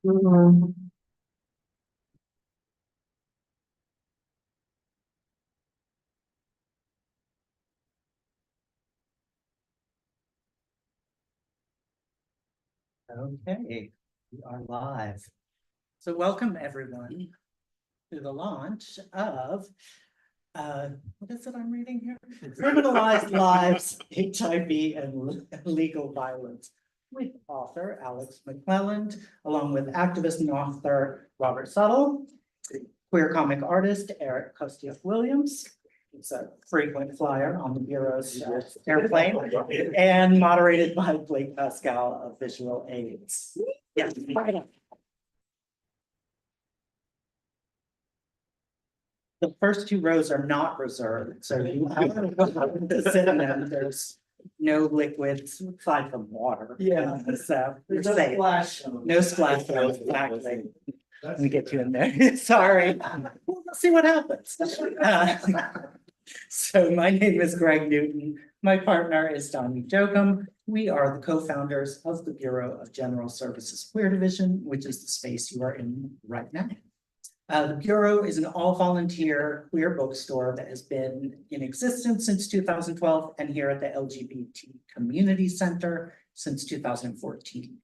Mhm. Okay, we are live. So welcome everyone to the launch of what is it I'm reading here? Criminalized Lives, HIV and Legal Violence with author Alex McClelland, along with activist and author Robert Suttle, queer comic artist Eric Kostiuk Williams. It's a frequent flyer on the Bureau's airplane and moderated by Blake Pascal of Visual Aids. Yeah. The first two rows are not reserved, so you have to sit in them. There's no liquids aside from water. Yeah. So you're There's no safe. splash zone. No splash zone, exactly. Let me get you in there. Sorry. We'll see what happens. So my name is Greg Newton. My partner is Donnie Jokum. We are the co-founders of the Bureau of General Services Queer Division, which is the space you are in right now. The Bureau is an all-volunteer queer bookstore that has been in existence since 2012 and here at the LGBT Community Center since 2014.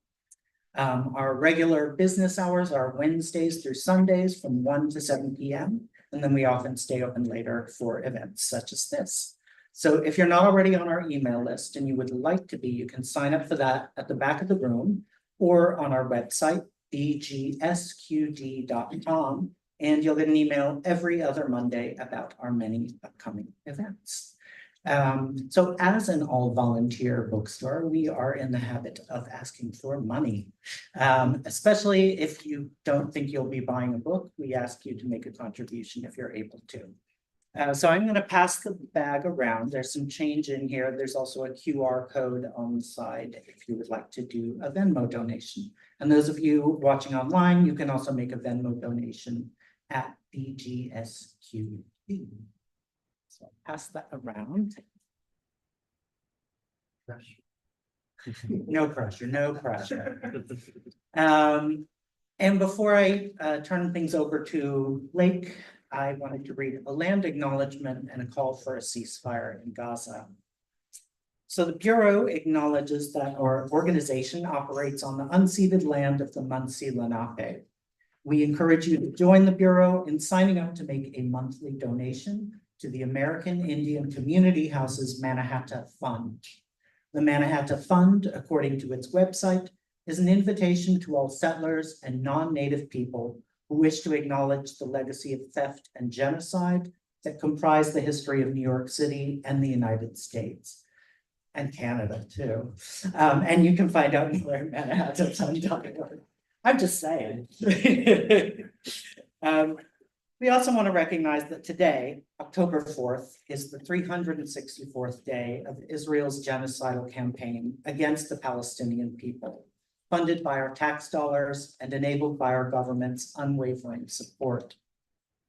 Our regular business hours are Wednesdays through Sundays from 1 to 7 p.m. And then we often stay open later for events such as this. So if you're not already on our email list and you would like to be, you can sign up for that at the back of the room or on our website, bgsqd.com, and you'll get an email every other Monday about our many upcoming events. So as an all-volunteer bookstore, we are in the habit of asking for money. Especially if you don't think you'll be buying a book, we ask you to make a contribution if you're able to. So I'm going to pass the bag around. There's some change in here. There's also a QR code on the side if you would like to do a Venmo donation. And those of you watching online, you can also make a Venmo donation at BGSQD. So I'll pass that around. No pressure, no pressure. And before I turn things over to Blake, I wanted to read a land acknowledgement and a call for a ceasefire in Gaza. So the Bureau acknowledges that our organization operates on the unceded land of the Munsee Lenape. We encourage you to join the Bureau in signing up to make a monthly donation to the American Indian Community Houses Mannahatta Fund. The Mannahatta Fund, according to its website, is an invitation to all settlers and non-native people who wish to acknowledge the legacy of theft and genocide that comprise the history of New York City and the United States. And Canada too. And you can find out more at mannahattafund.org. I'm just saying. We also want to recognize that today, October 4th, is the 364th day of Israel's genocidal campaign against the Palestinian people, funded by our tax dollars and enabled by our government's unwavering support.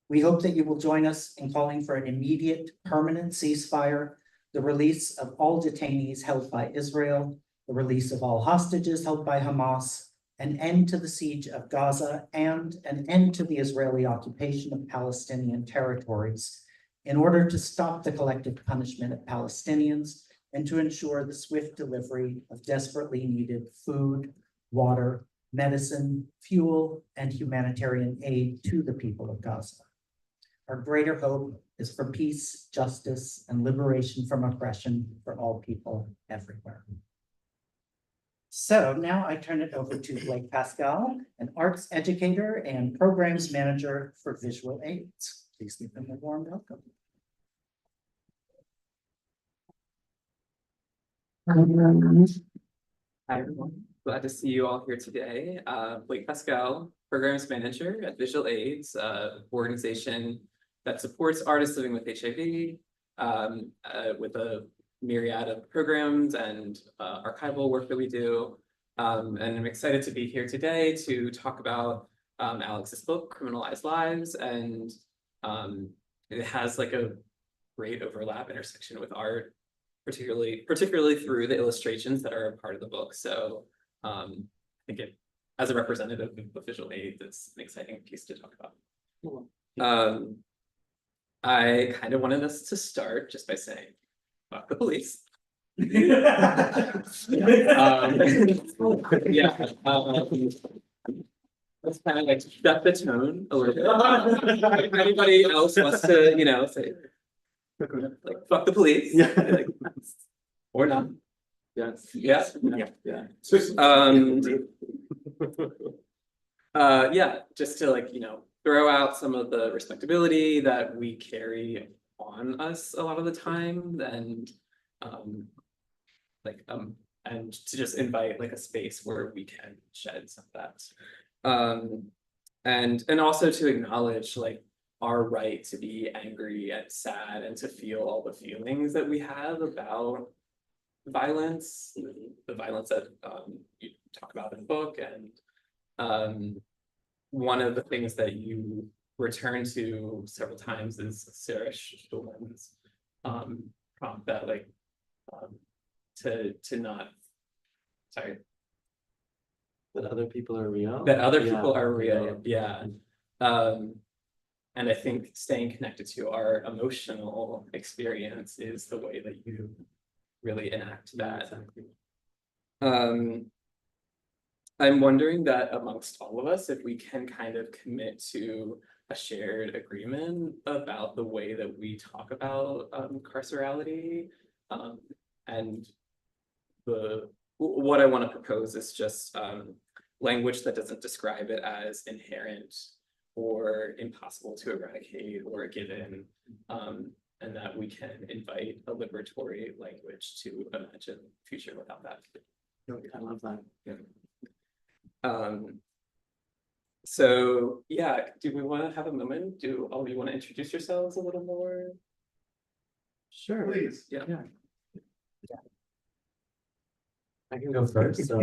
We hope that you will join us in calling for an immediate, permanent ceasefire, the release of all detainees held by Israel, the release of all hostages held by Hamas, an end to the siege of Gaza, and an end to the Israeli occupation of Palestinian territories in order to stop the collective punishment of Palestinians and to ensure the swift delivery of desperately needed food, water, medicine, fuel, and humanitarian aid to the people of Gaza. Our greater hope is for peace, justice, and liberation from oppression for all people everywhere. So now I turn it over to Blake Pascal, an arts educator and programs manager for Visual Aids. Please give them a warm welcome. Hi, everyone. Glad to see you all here today. Blake Pascal, programs manager at Visual Aids, organization that supports artists living with HIV with a myriad of programs and archival work that we do. And I'm excited to be here today to talk about Alex's book, Criminalized Lives, and it has like a great overlap intersection with art, particularly through the illustrations that are a part of the book. So I think it as a representative of visual aids, it's an exciting piece to talk about. I kind of wanted us to start just by saying, fuck the police. Yeah, let's kind of like set the tone a little bit. If anybody else wants to, you know, say, like, fuck the police. Yeah. Like, or not. Yes. Yeah. Yeah. Yeah, just to like, you know, throw out some of the respectability that we carry on us a lot of the time, and and to just invite like a space where we can shed some of that. And also to acknowledge like our right to be angry and sad and to feel all the feelings that we have about violence, the violence that you talk about in the book. And one of the things that you return to several times is Sarah Schulman's prompt that like to not, sorry, that other people are real. That other people are real, yeah. And I think staying connected to our emotional experience is the way that you really enact that. I'm wondering that amongst all of us, if we can kind of commit to a shared agreement about the way that we talk about carcerality, and what I want to propose is just language that doesn't describe it as inherent or impossible to eradicate or a given, and that we can invite a liberatory language to imagine a future without that. I love that. Yeah. So yeah, do we want to have a moment? Do all of you want to introduce yourselves a little more? Sure. Please. Yeah. I can go first. So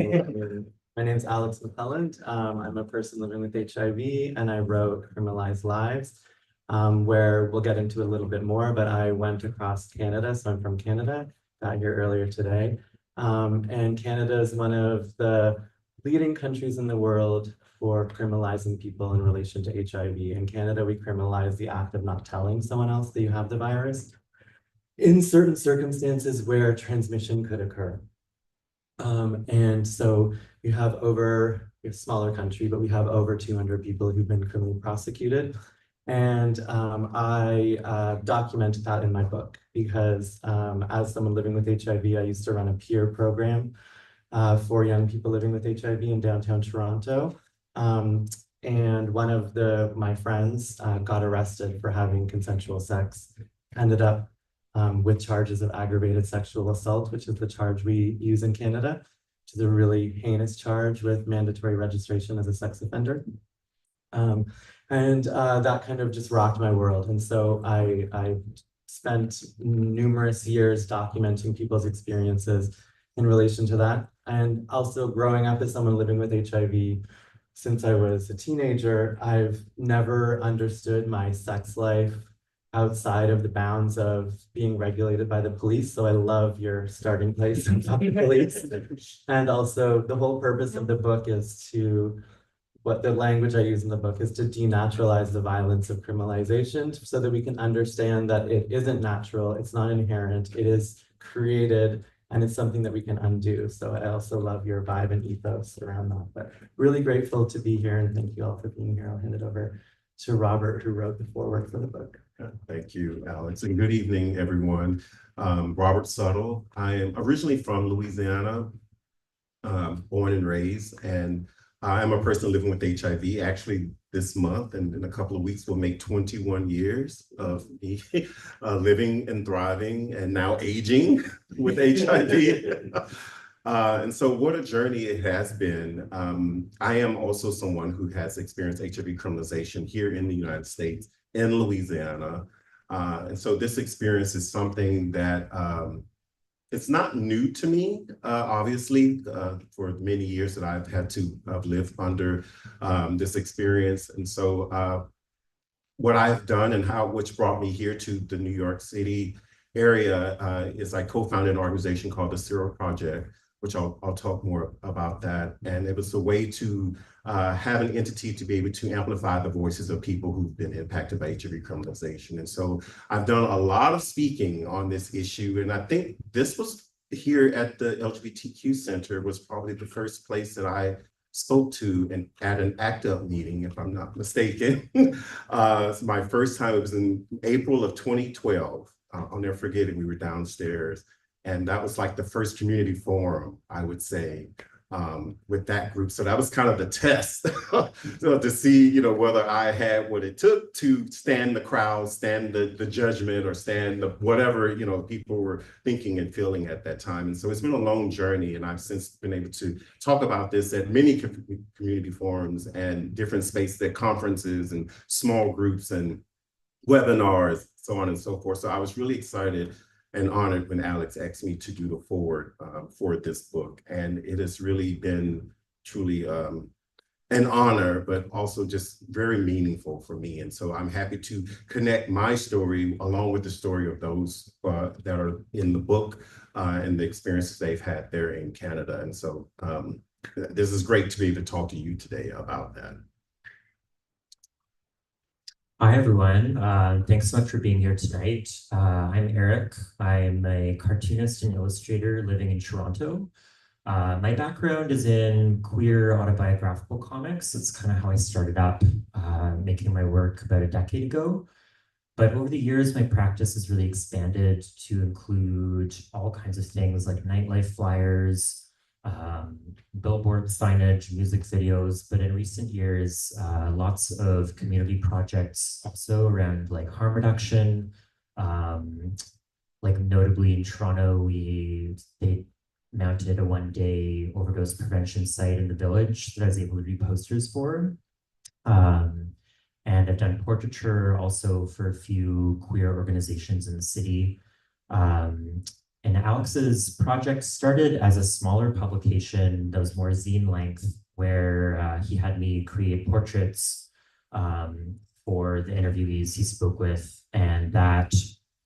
my name's Alex McClelland. I'm a person living with HIV, and I wrote Criminalized Lives, where we'll get into a little bit more, but I went across Canada. So I'm from Canada, got here earlier today. And Canada is one of the leading countries in the world for criminalizing people in relation to HIV. In Canada, we criminalize the act of not telling someone else that you have the virus in certain circumstances where transmission could occur. And so we have we're a smaller country, but we have over 200 people who've been criminally prosecuted. And I documented that in my book because as someone living with HIV, I used to run a peer program for young people living with HIV in downtown Toronto. And one of my friends got arrested for having consensual sex, ended up with charges of aggravated sexual assault, which is the charge we use in Canada, which is a really heinous charge with mandatory registration as a sex offender. And that kind of just rocked my world. And so I spent numerous years documenting people's experiences in relation to that. And also growing up as someone living with HIV since I was a teenager, I've never understood my sex life outside of the bounds of being regulated by the police. So I love your starting place in the police. And also the whole purpose of the book is what the language I use in the book is to denaturalize the violence of criminalization so that we can understand that it isn't natural, it's not inherent, it is created, and it's something that we can undo. So I also love your vibe and ethos around that, but really grateful to be here, and thank you all for being here. I'll hand it over to Robert, who wrote the foreword for the book. Thank you, Alex, and good evening, everyone. Robert Suttle. I am originally from Louisiana, born and raised, and I'm a person living with HIV. Actually, this month and in a couple of weeks, will make 21 years of me living and thriving and now aging with HIV. And so what a journey it has been. I am also someone who has experienced HIV criminalization here in the United States, in Louisiana. And so this experience is something that it's not new to me, obviously, for many years that I've had to live under this experience. And so what I've done and which brought me here to the New York City area is I co-founded an organization called the Zero Project, which I'll talk more about that. And it was a way to have an entity to be able to amplify the voices of people who've been impacted by HIV criminalization. And so I've done a lot of speaking on this issue, and I think this was here at the LGBTQ Center was probably the first place that I spoke to and at an ACT UP meeting, if I'm not mistaken. It's my first time. It was in April of 2012. I'll never forget it. We were downstairs, and that was like the first community forum, I would say, with that group. So that was kind of the test so to see, you know, whether I had what it took to stand the crowd, stand the judgment, or stand the whatever, you know, people were thinking and feeling at that time. And so it's been a long journey, and I've since been able to talk about this at many community forums and different spaces at conferences and small groups and webinars, so on and so forth. So I was really excited and honored when Alex asked me to do the forward for this book. And it has really been truly an honor, but also just very meaningful for me. And so I'm happy to connect my story along with the story of those that are in the book and the experiences they've had there in Canada. And so this is great to be able to talk to you today about that. Hi, everyone. Thanks so much for being here tonight. I'm Eric. I'm a cartoonist and illustrator living in Toronto. My background is in queer autobiographical comics. That's kind of how I started up making my work about a decade ago. But over the years, my practice has really expanded to include all kinds of things like nightlife flyers, billboard signage, music videos, but in recent years, lots of community projects also around like harm reduction. Like notably in Toronto, they mounted a one-day overdose prevention site in the village that I was able to do posters for. And I've done portraiture also for a few queer organizations in the city. And Alex's project started as a smaller publication that was more zine length, where he had me create portraits for the interviewees he spoke with. And that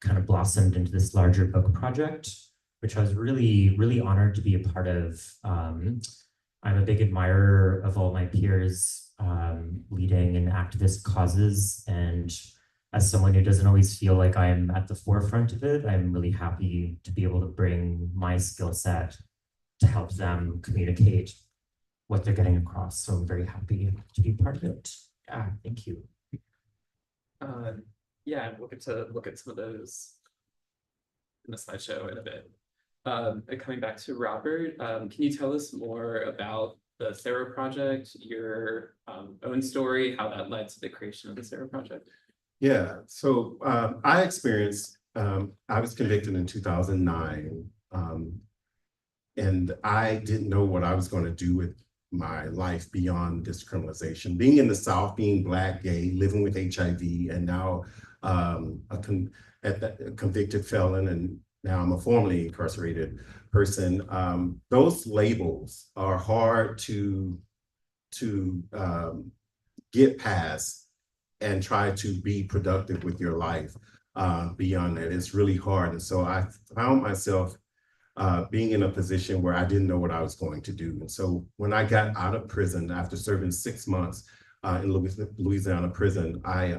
kind of blossomed into this larger book project, which I was really, really honored to be a part of. I'm a big admirer of all my peers leading in activist causes, and as someone who doesn't always feel like I'm at the forefront of it, I'm really happy to be able to bring my skill set to help them communicate what they're getting across. So I'm very happy to be part of it. Yeah, thank you. Yeah, we'll get to look at some of those in the slideshow in a bit. And coming back to Robert, can you tell us more about the Sarah Project, your own story, how that led to the creation of the Sarah Project? Yeah, so I experienced, I was convicted in 2009, and I didn't know what I was going to do with my life beyond this criminalization. Being in the South, being Black, gay, living with HIV, and now a convicted felon, and now I'm a formerly incarcerated person. Those labels are hard to get past and try to be productive with your life beyond that. It's really hard. And so I found myself being in a position where I didn't know what I was going to do. And so when I got out of prison after serving 6 months in Louisiana prison, I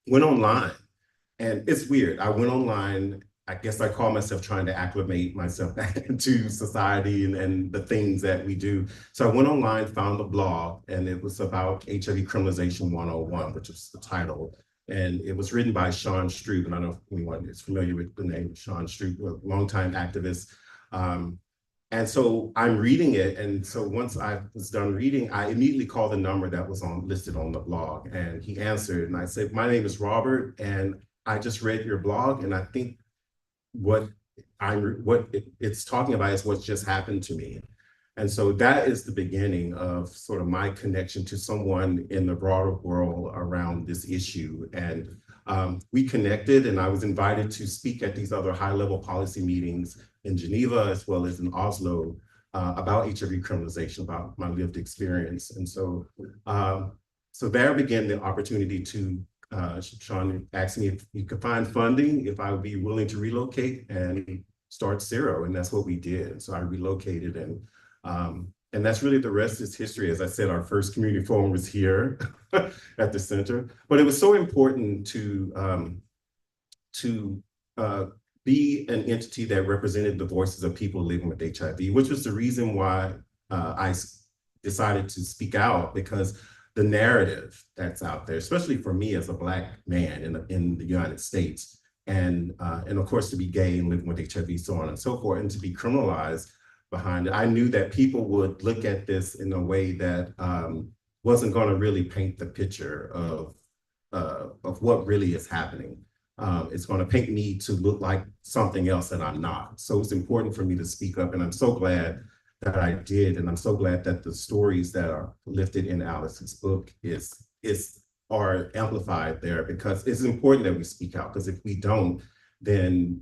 went online. And it's weird. I went online. I guess I call myself trying to acclimate myself back into society and the things that we do. So I went online, found a blog, and it was about HIV Criminalization 101, which was the title. And it was written by Sean Stroop. And I don't know if anyone is familiar with the name Sean Stroop, a longtime activist. And so I'm reading it. And so once I was done reading, I immediately called the number that was listed on the blog. And he answered, and I said, "My name is Robert, and I just read your blog, and I think what it's talking about is what's just happened to me." And so that is the beginning of sort of my connection to someone in the broader world around this issue. And we connected, and I was invited to speak at these other high-level policy meetings in Geneva as well as in Oslo about HIV criminalization, about my lived experience. And so so there began the opportunity to Sean asked me if he could find funding, if I would be willing to relocate and start zero. And that's what we did. So I relocated, and that's really the rest is history. As I said, our first community forum was here at the center, but it was so important to be an entity that represented the voices of people living with HIV, which was the reason why I decided to speak out, because the narrative that's out there, especially for me as a Black man in the United States, and of course to be gay and living with HIV, so on and so forth, and to be criminalized behind it, I knew that people would look at this in a way that wasn't going to really paint the picture of what really is happening. It's going to paint me to look like something else that I'm not. So it's important for me to speak up, and I'm so glad that I did, and I'm so glad that the stories that are lifted in Alex's book are amplified there, because it's important that we speak out, because if we don't, then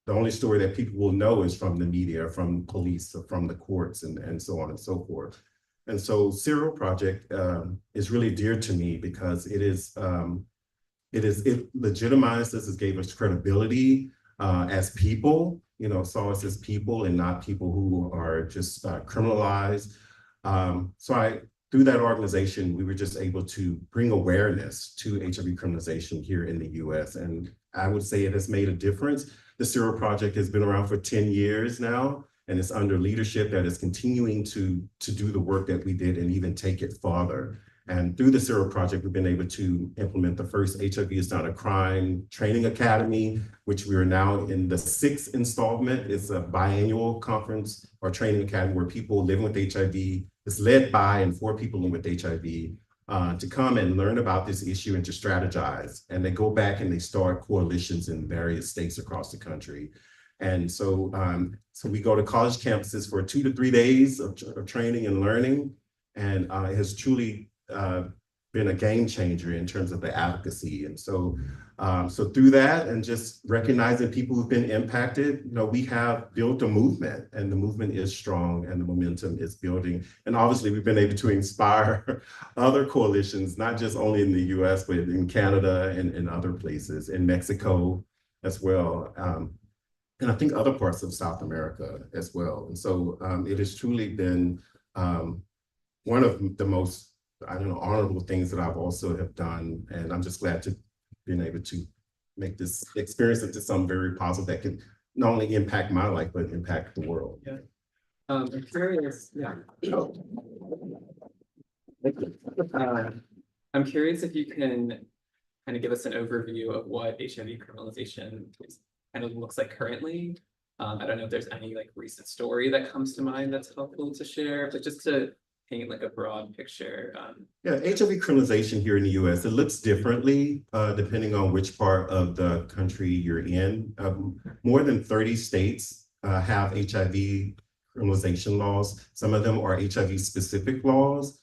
the only story that people will know is from the media, from police, or from the courts, and so on and so forth. And so Zero Project is really dear to me, because it legitimized us, it gave us credibility as people, saw us as people and not people who are just criminalized. Through that organization, we were just able to bring awareness to HIV criminalization here in the US. And I would say it has made a difference. The Zero Project has been around for 10 years now, and it's under leadership that is continuing to do the work that we did and even take it farther. And through the Zero Project, we've been able to implement the first HIV is Not a Crime training academy, which we are now in the 6th installment. It's a biannual conference or training academy where people living with HIV, is led by and for people living with HIV to come and learn about this issue and to strategize. And they go back and they start coalitions in various states across the country. And so, so we go to college campuses for 2 to 3 days of training and learning. And it has truly been a game changer in terms of the advocacy. And so, so through that and just recognizing people who've been impacted, we have built a movement, and the movement is strong and the momentum is building. And obviously we've been able to inspire other coalitions, not just only in the US, but in Canada and in other places, in Mexico as well. And I think other parts of South America as well. And so it has truly been one of the most, honorable things that I've also have done. And I'm just glad to been able to make this experience into something very positive that can not only impact my life, but impact the world. Yeah. I'm curious, yeah. I'm curious if you can kind of give us an overview of what HIV criminalization kind of looks like currently. I don't know if there's any recent story that comes to mind that's helpful to share, but just to paint a broad picture. Yeah, HIV criminalization here in the US, it looks differently depending on which part of the country you're in. More than 30 states have HIV criminalization laws. Some of them are HIV specific laws,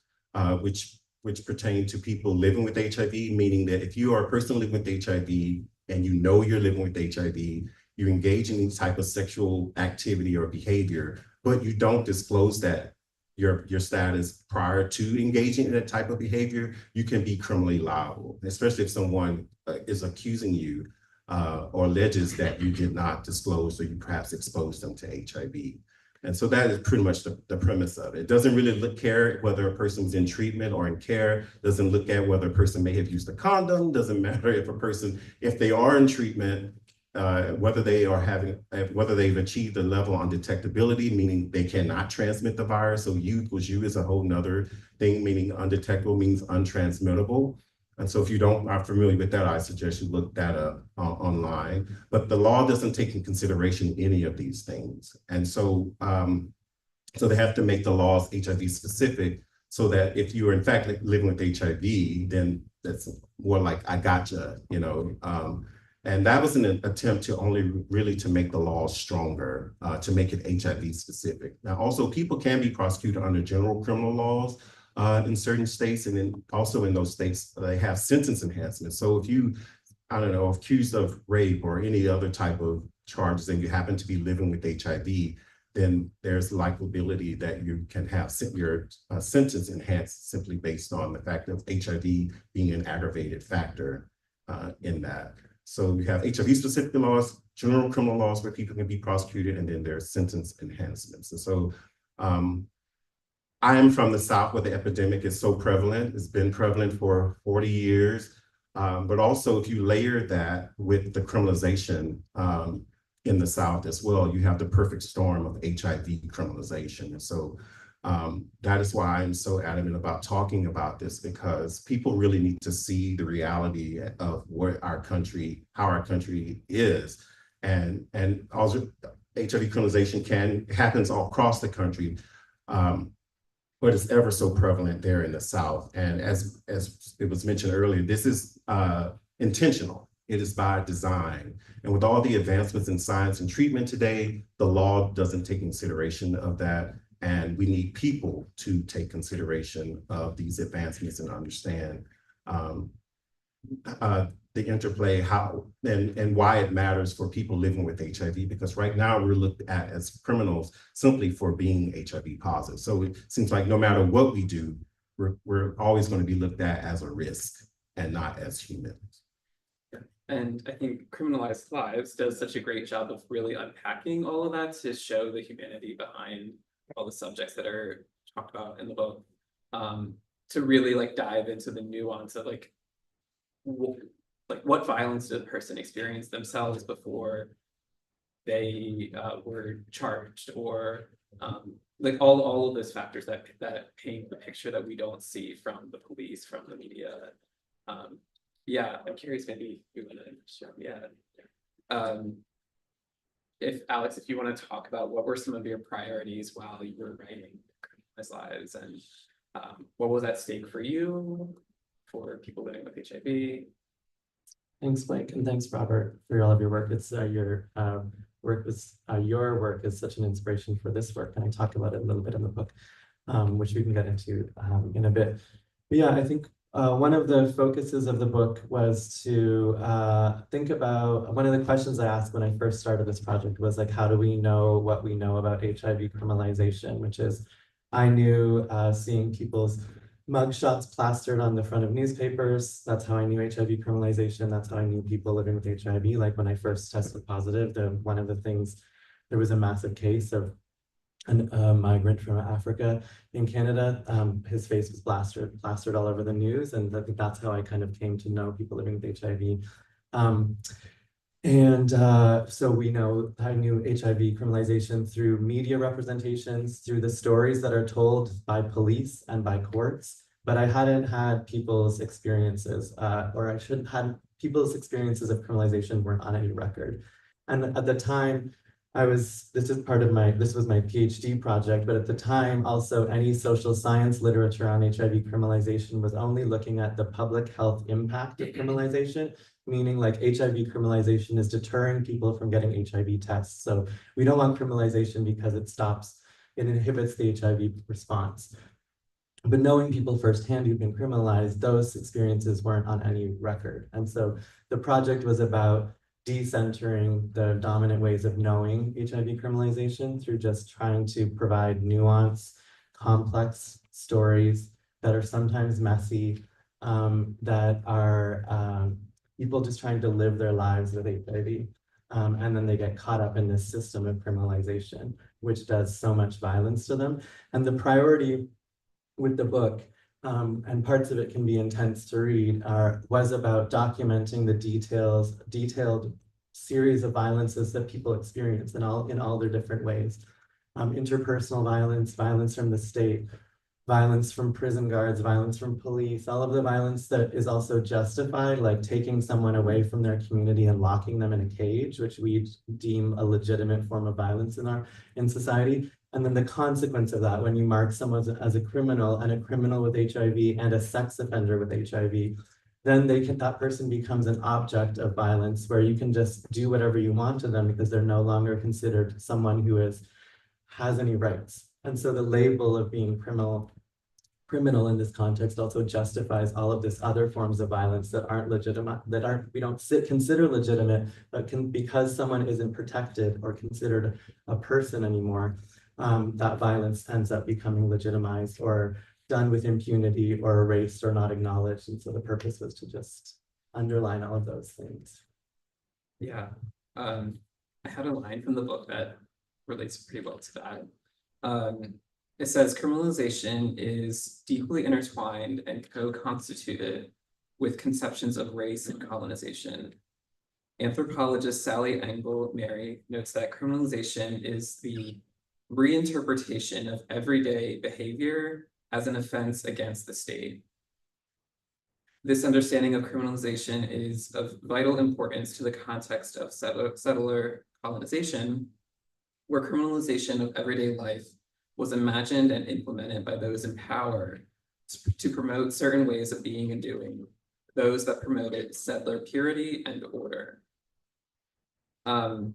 which pertain to people living with HIV, meaning that if you are a person living with HIV and you're living with HIV, you engage in any type of sexual activity or behavior, but you don't disclose that your status prior to engaging in that type of behavior, you can be criminally liable, especially if someone is accusing you or alleges that you did not disclose or you perhaps exposed them to HIV. And so that is pretty much the premise of it. It doesn't really care whether a person's in treatment or in care, doesn't look at whether a person may have used a condom, doesn't matter if they are in treatment, whether they've achieved a level on detectability, meaning they cannot transmit the virus. So you is a whole nother thing, meaning undetectable means untransmittable. And so if you are familiar with that, I suggest you look that up online. But the law doesn't take into consideration any of these things. And so, so they have to make the laws HIV specific so that if you are in fact living with HIV, then that's more like I gotcha, and that was an attempt to really make the law stronger, to make it HIV specific. Now, also people can be prosecuted under general criminal laws in certain states, and then also in those states, they have sentence enhancement. So if you, accused of rape or any other type of charges and you happen to be living with HIV, then there's likelihood that you can have your sentence enhanced simply based on the fact of HIV being an aggravated factor in that. So you have HIV specific laws, general criminal laws where people can be prosecuted, and then there's sentence enhancements. And so I am from the South where the epidemic is so prevalent. It's been prevalent for 40 years. But also if you layer that with the criminalization in the South as well, you have the perfect storm of HIV criminalization. And so that is why I'm so adamant about talking about this, because people really need to see the reality of what our country, how our country is. And also HIV criminalization happens all across the country. But it's ever so prevalent there in the South. And as it was mentioned earlier, this is intentional. It is by design. And with all the advancements in science and treatment today, the law doesn't take consideration of that. And we need people to take consideration of these advancements and understand the interplay, how and why it matters for people living with HIV, because right now we're looked at as criminals simply for being HIV positive. So it seems like no matter what we do, we're always going to be looked at as a risk and not as humans. And I think Criminalized Lives does such a great job of really unpacking all of that to show the humanity behind all the subjects that are talked about in the book, to really like dive into the nuance of like what violence did a person experience themselves before they were charged, or like all of those factors that paint the picture that we don't see from the police, from the media. Yeah, I'm curious, maybe you want to share. Yeah. If Alex, if you want to talk about what were some of your priorities while you were writing Criminalized Lives, and what was at stake for you, for people living with HIV? Thanks, Blake, and thanks, Robert, for all of your work. It's your work is such an inspiration for this work, and I talk about it a little bit in the book, which we can get into in a bit. But yeah, I think one of the focuses of the book was to think about, one of the questions I asked when I first started this project was like, how do we know what we know about HIV criminalization, which is, I knew seeing people's mugshots plastered on the front of newspapers. That's how I knew HIV criminalization. That's how I knew people living with HIV. Like when I first tested positive, one of the things, there was a massive case of a migrant from Africa in Canada. His face was plastered all over the news. And I think that's how I kind of came to know people living with HIV. So we know, I knew HIV criminalization through media representations, through the stories that are told by police and by courts, but I hadn't had people's experiences, or I shouldn't had people's experiences of criminalization weren't on any record. And at the time, this was my PhD project, but at the time also any social science literature on HIV criminalization was only looking at the public health impact of criminalization, meaning like HIV criminalization is deterring people from getting HIV tests. So we don't want criminalization because it inhibits the HIV response. But knowing people firsthand who've been criminalized, those experiences weren't on any record. And so the project was about decentering the dominant ways of knowing HIV criminalization through just trying to provide nuance, complex stories that are sometimes messy, that are people just trying to live their lives with HIV. And then they get caught up in this system of criminalization, which does so much violence to them. And the priority with the book, and parts of it can be intense to read, was about documenting the detailed series of violences that people experience in all their different ways. Interpersonal violence, violence from the state, violence from prison guards, violence from police, all of the violence that is also justified, like taking someone away from their community and locking them in a cage, which we deem a legitimate form of violence in society. And then the consequence of that, when you mark someone as a criminal, and a criminal with HIV and a sex offender with HIV, then that person becomes an object of violence where you can just do whatever you want to them because they're no longer considered someone who has any rights. And so the label of being criminal in this context also justifies all of this other forms of violence that aren't legitimate, we don't consider legitimate, but because someone isn't protected or considered a person anymore, that violence ends up becoming legitimized or done with impunity or erased or not acknowledged. And so the purpose was to just underline all of those things. Yeah, I had a line from the book that relates pretty well to that. It says criminalization is deeply intertwined and co-constituted with conceptions of race and colonization. Anthropologist Sally Engel Mary notes that criminalization is the reinterpretation of everyday behavior as an offense against the state. This understanding of criminalization is of vital importance to the context of settler colonization, where criminalization of everyday life was imagined and implemented by those in power to promote certain ways of being and doing, those that promoted settler purity and order. Part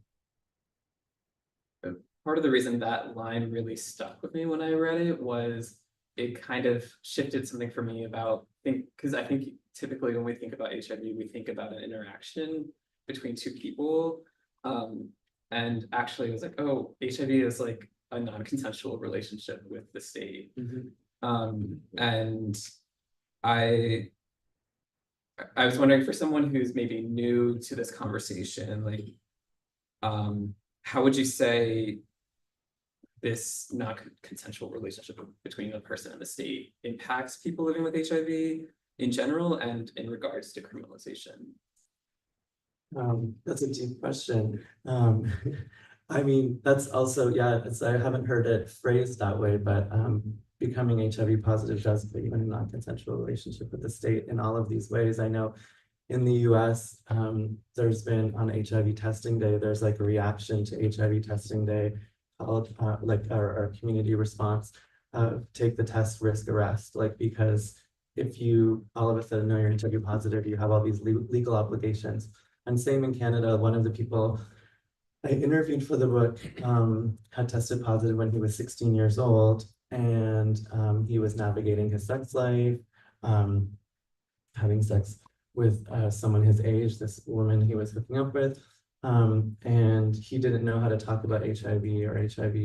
of the reason that line really stuck with me when I read it was it kind of shifted something for me about because I think typically when we think about HIV, we think about an interaction between two people. And actually it was like, oh, HIV is like a non-consensual relationship with the state. And I was wondering, for someone who's maybe new to this conversation, like, how would you say this non-consensual relationship between a person and the state impacts people living with HIV in general and in regards to criminalization? That's a deep question. I mean, that's also, yeah, I haven't heard it phrased that way, but becoming HIV positive does put you in a non-consensual relationship with the state in all of these ways. I know in the US, there's been on HIV testing day, there's like a reaction to HIV testing day called like our community response, take the test, risk arrest, like because if you all of a sudden know you're HIV positive, you have all these legal obligations. And same in Canada, one of the people I interviewed for the book had tested positive when he was 16 years old, and he was navigating his sex life, having sex with someone his age, this woman he was hooking up with, and he didn't know how to talk about HIV or HIV,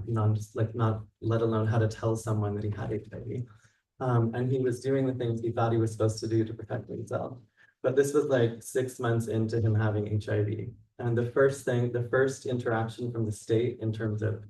not let alone how to tell someone that he had HIV. And he was doing the things he thought he was supposed to do to protect himself. But this was like 6 months into him having HIV. And the first interaction from the state in terms of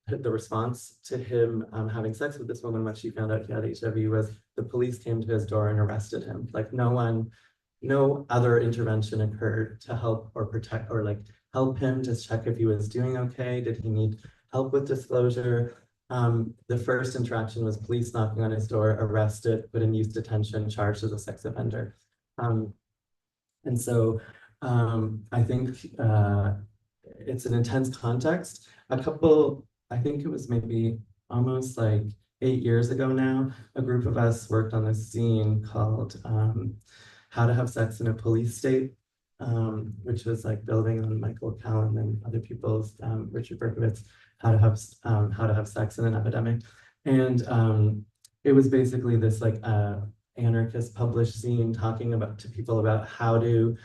the response to him having sex with this woman when she found out he had HIV was the police came to his door and arrested him. Like no other intervention occurred to help or protect or like help him to check if he was doing okay. Did he need help with disclosure? The first interaction was police knocking on his door, arrested, put in youth detention, charged as a sex offender. And so I think it's an intense context. I think it was maybe almost like 8 years ago now, a group of us worked on this zine called How to Have Sex in a Police State, which was like building on Michael Callan and other people's, Richard Berkowitz, how to have sex in an epidemic. And it was basically this like anarchist published zine talking to people about how to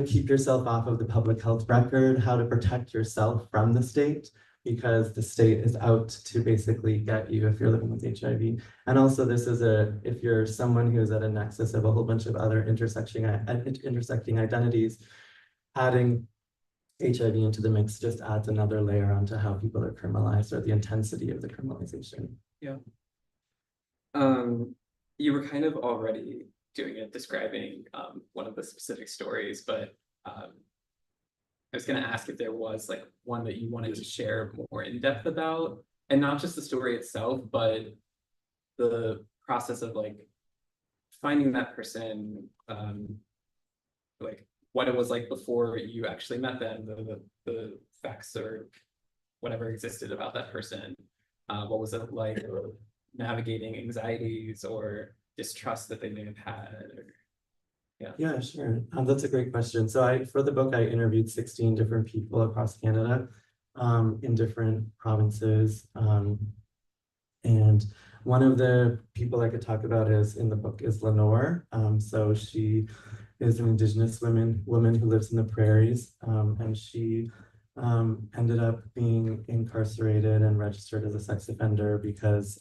keep yourself off of the public health record, how to protect yourself from the state, because the state is out to basically get you if you're living with HIV. And also this is if you're someone who's at a nexus of a whole bunch of other intersecting identities, adding HIV into the mix just adds another layer onto how people are criminalized or the intensity of the criminalization. Yeah. You were kind of already doing it, describing one of the specific stories, but I was going to ask if there was like one that you wanted to share more in depth about, and not just the story itself, but the process of like finding that person, like what it was like before you actually met them, the facts or whatever existed about that person. What was it like navigating anxieties or distrust that they may have had? Yeah, sure. That's a great question. So for the book, I interviewed 16 different people across Canada in different provinces. And one of the people I could talk about in the book is Lenore. So she is an Indigenous woman who lives in the prairies, and she ended up being incarcerated and registered as a sex offender because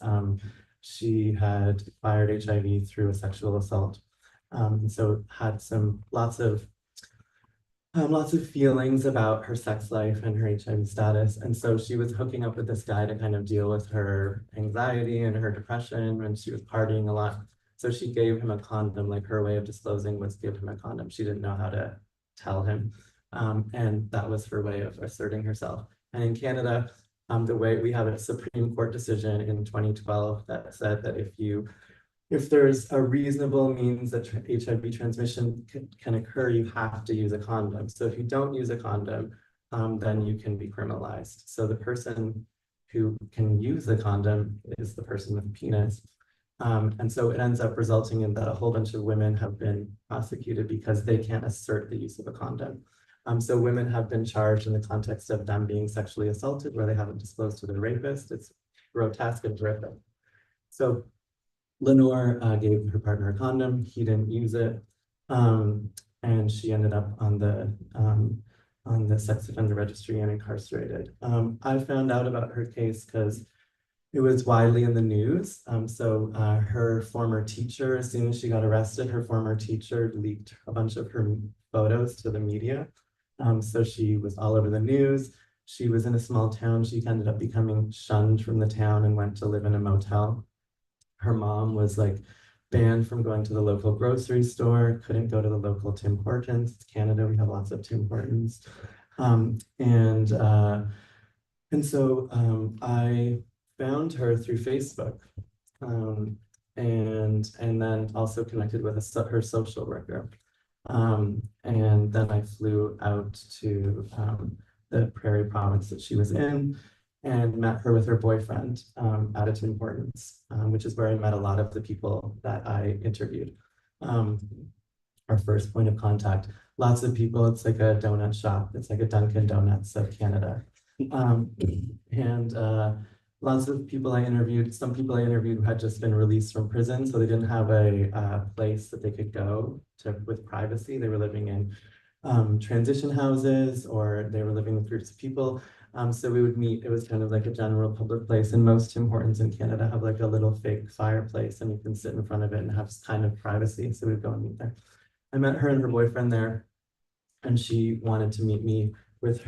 she had acquired HIV through a sexual assault. And so had lots of lots of feelings about her sex life and her HIV status. And so she was hooking up with this guy to kind of deal with her anxiety and her depression when she was partying a lot. So she gave him a condom, like her way of disclosing was give him a condom. She didn't know how to tell him. And that was her way of asserting herself. And in Canada, the way we have a Supreme Court decision in 2012 that said that if there's a reasonable means that HIV transmission can occur, you have to use a condom. So if you don't use a condom, then you can be criminalized. So the person who can use the condom is the person with a penis. And so it ends up resulting in that a whole bunch of women have been prosecuted because they can't assert the use of a condom. So women have been charged in the context of them being sexually assaulted where they haven't disclosed to their rapist. It's grotesque and horrific. So Lenore gave her partner a condom. He didn't use it, and she ended up on the sex offender registry and incarcerated. I found out about her case because it was widely in the news. Her former teacher, as soon as she got arrested, her former teacher leaked a bunch of her photos to the media. So she was all over the news. She was in a small town. She ended up becoming shunned from the town and went to live in a motel. Her mom was like banned from going to the local grocery store, couldn't go to the local Tim Hortons. It's Canada, we have lots of Tim Hortons. I found her through Facebook, and then also connected with her social worker. And then I flew out to the Prairie province that she was in and met her with her boyfriend at a Tim Hortons, which is where I met a lot of the people that I interviewed. Our first point of contact, lots of people, it's like a donut shop. It's like a Dunkin' Donuts of Canada. Lots of people I interviewed, some people I interviewed had just been released from prison, so they didn't have a place that they could go to with privacy. They were living in transition houses, or they were living with groups of people. So we would meet, it was kind of like a general public place, and most Tim Hortons in Canada have like a little fake fireplace and you can sit in front of it and have kind of privacy. So we'd go and meet there. I met her and her boyfriend there, and she wanted to meet me with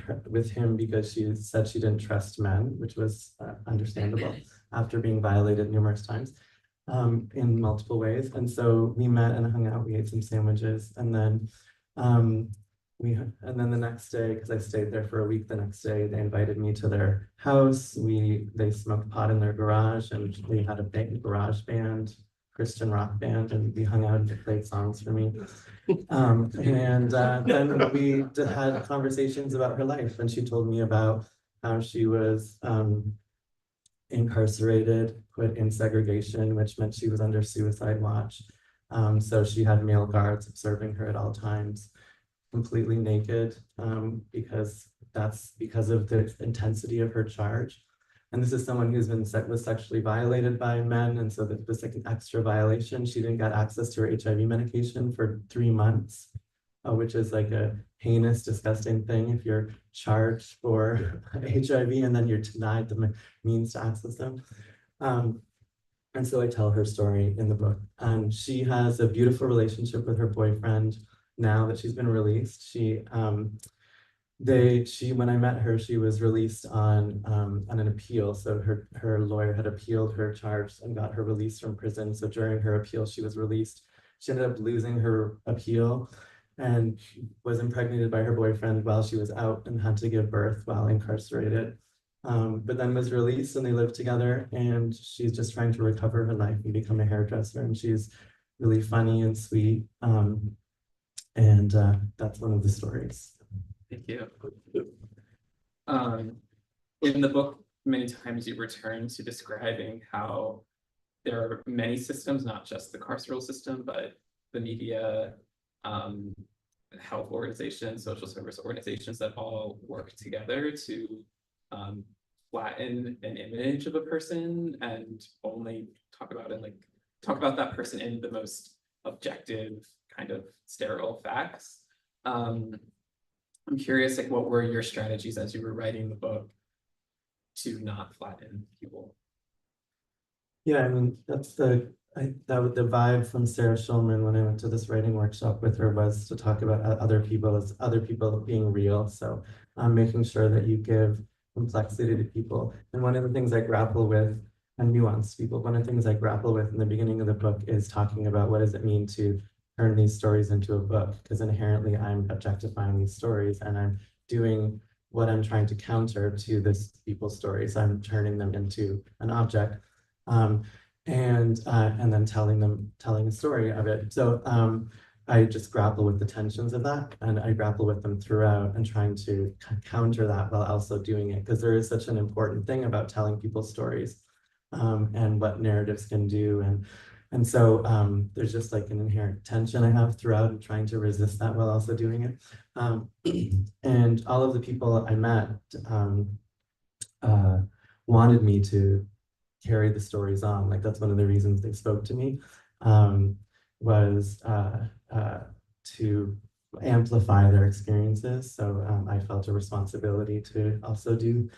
him because she said she didn't trust men, which was understandable after being violated numerous times in multiple ways. And so we met and hung out, we ate some sandwiches, and then the next day, because I stayed there for a week, the next day they invited me to their house. They smoked pot in their garage, and they had a big garage band, Christian rock band, and we hung out and they played songs for me. Then we had conversations about her life, and she told me about how she was incarcerated, put in segregation, which meant she was under suicide watch. So she had male guards observing her at all times, completely naked, because of the intensity of her charge. And this is someone who's was sexually violated by men, and so that was like an extra violation. She didn't get access to her HIV medication for 3 months, which is like a heinous, disgusting thing if you're charged for HIV and then you're denied the means to access them. And so I tell her story in the book. She has a beautiful relationship with her boyfriend now that she's been released. When I met her, she was released on an appeal. So her lawyer had appealed her charge and got her released from prison. So during her appeal, she was released. She ended up losing her appeal and was impregnated by her boyfriend while she was out and had to give birth while incarcerated. But then was released and they lived together, and she's just trying to recover her life and become a hairdresser. And she's really funny and sweet. That's one of the stories. Thank you. In the book, many times you return to describing how there are many systems, not just the carceral system, but the media, health organizations, social service organizations that all work together to flatten an image of a person and only talk about that person in the most objective, kind of sterile facts. I'm curious, like, what were your strategies as you were writing the book to not flatten people? Yeah, I mean, that's the vibe from Sarah Schulman when I went to this writing workshop with her was to talk about other people as other people being real. So making sure that you give complexity to people. And one of the things I grapple with and nuance people, one of the things I grapple with in the beginning of the book is talking about what does it mean to turn these stories into a book? Because inherently I'm objectifying these stories and I'm doing what I'm trying to counter to this people's stories. I'm turning them into an object. And then telling a story of it. So I just grapple with the tensions of that, and I grapple with them throughout and trying to counter that while also doing it, because there is such an important thing about telling people's stories and what narratives can do. And so there's just like an inherent tension I have throughout and trying to resist that while also doing it. And all of the people I met wanted me to carry the stories on. Like that's one of the reasons they spoke to me, was to amplify their experiences. So I felt a responsibility to also do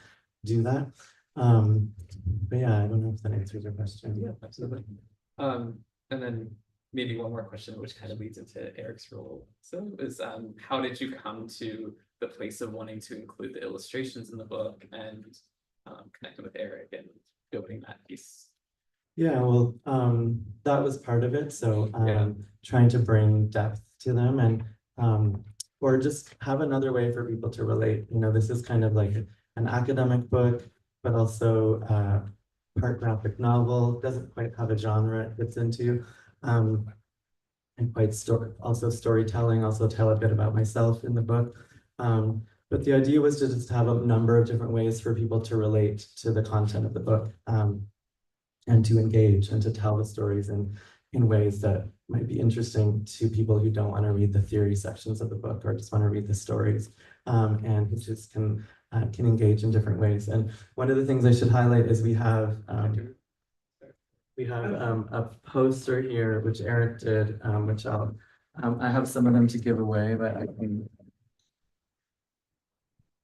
that. But yeah, I don't know if that answers your question. Yeah, absolutely. And then maybe one more question, which kind of leads into Eric's role. So is how did you come to the place of wanting to include the illustrations in the book and connecting with Eric and building that piece? Yeah, well, that was part of it. So Yeah. trying to bring depth to them and or just have another way for people to relate. You know, this is kind of like an academic book, but also part graphic novel, doesn't quite have a genre it fits into. And quite also storytelling, also tell a bit about myself in the book. But the idea was to just have a number of different ways for people to relate to the content of the book and to engage and to tell the stories in ways that might be interesting to people who don't want to read the theory sections of the book or just want to read the stories and who just can engage in different ways. And one of the things I should highlight is we have a poster here, which Eric did, which I have some of them to give away, but I can.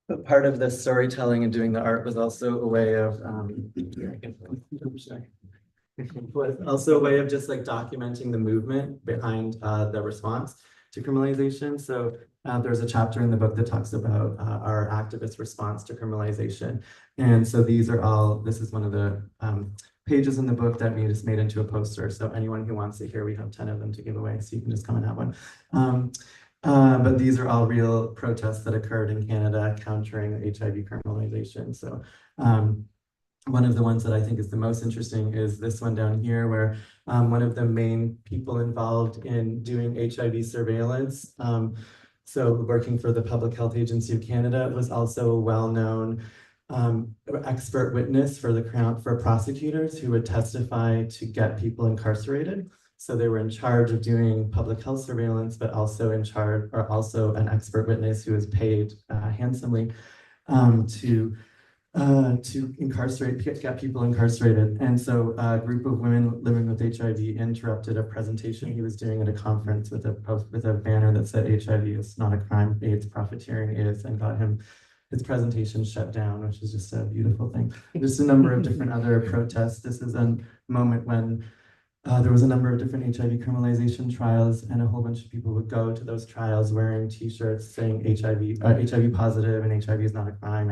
But part of the storytelling and doing the art was also a way of, was also a way of just like documenting the movement behind the response to criminalization. So there's a chapter in the book that talks about our activist response to criminalization. And so these are all, this is one of the pages in the book that we just made into a poster. So anyone who wants it here, we have 10 of them to give away, so you can just come and have one. But these are all real protests that occurred in Canada countering HIV criminalization. So one of the ones that I think is the most interesting is this one down here, where one of the main people involved in doing HIV surveillance, so working for the Public Health Agency of Canada, was also a well-known expert witness for the Crown, for prosecutors who would testify to get people incarcerated. So they were in charge of doing public health surveillance, but also in charge, or also an expert witness who was paid handsomely to get people incarcerated. And so a group of women living with HIV interrupted a presentation he was doing at a conference with a banner that said HIV is not a crime, AIDS profiteering is, and got his presentation shut down, which is just a beautiful thing. Just a number of different other protests. This is a moment when there was a number of different HIV criminalization trials, and a whole bunch of people would go to those trials wearing T-shirts saying HIV positive and HIV is not a crime,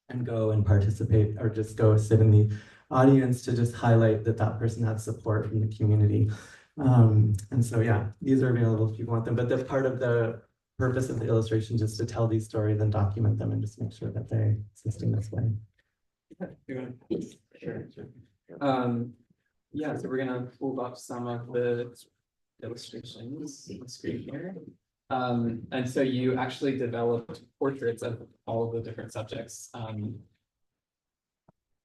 and go and participate or just go sit in the audience to just highlight that that person had support from the community. And so, yeah, these are available if you want them, but the part of the purpose of the illustration is to tell these stories and document them and just make sure that they exist in this way. Sure. Yeah, so we're gonna pull up some of the illustrations on the screen here. And so you actually developed portraits of all of the different subjects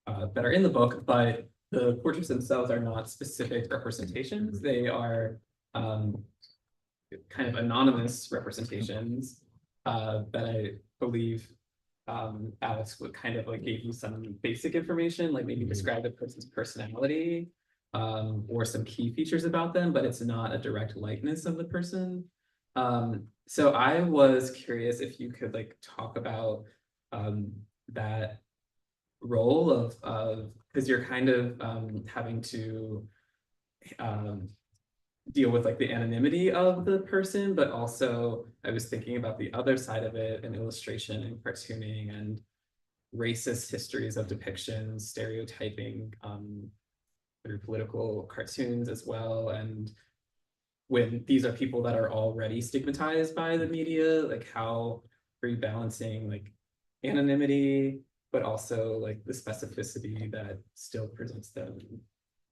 that are in the book, but the portraits themselves are not specific representations. They are kind of anonymous representations that I believe Alex would kind of like gave you some basic information, like maybe describe the person's personality or some key features about them, but it's not a direct likeness of the person. So I was curious if you could like talk about that, role of because you're kind of having to deal with like the anonymity of the person, but also I was thinking about the other side of it in illustration and cartooning and racist histories of depictions, stereotyping through political cartoons as well. And when these are people that are already stigmatized by the media, like how are you balancing like anonymity, but also like the specificity that still presents them?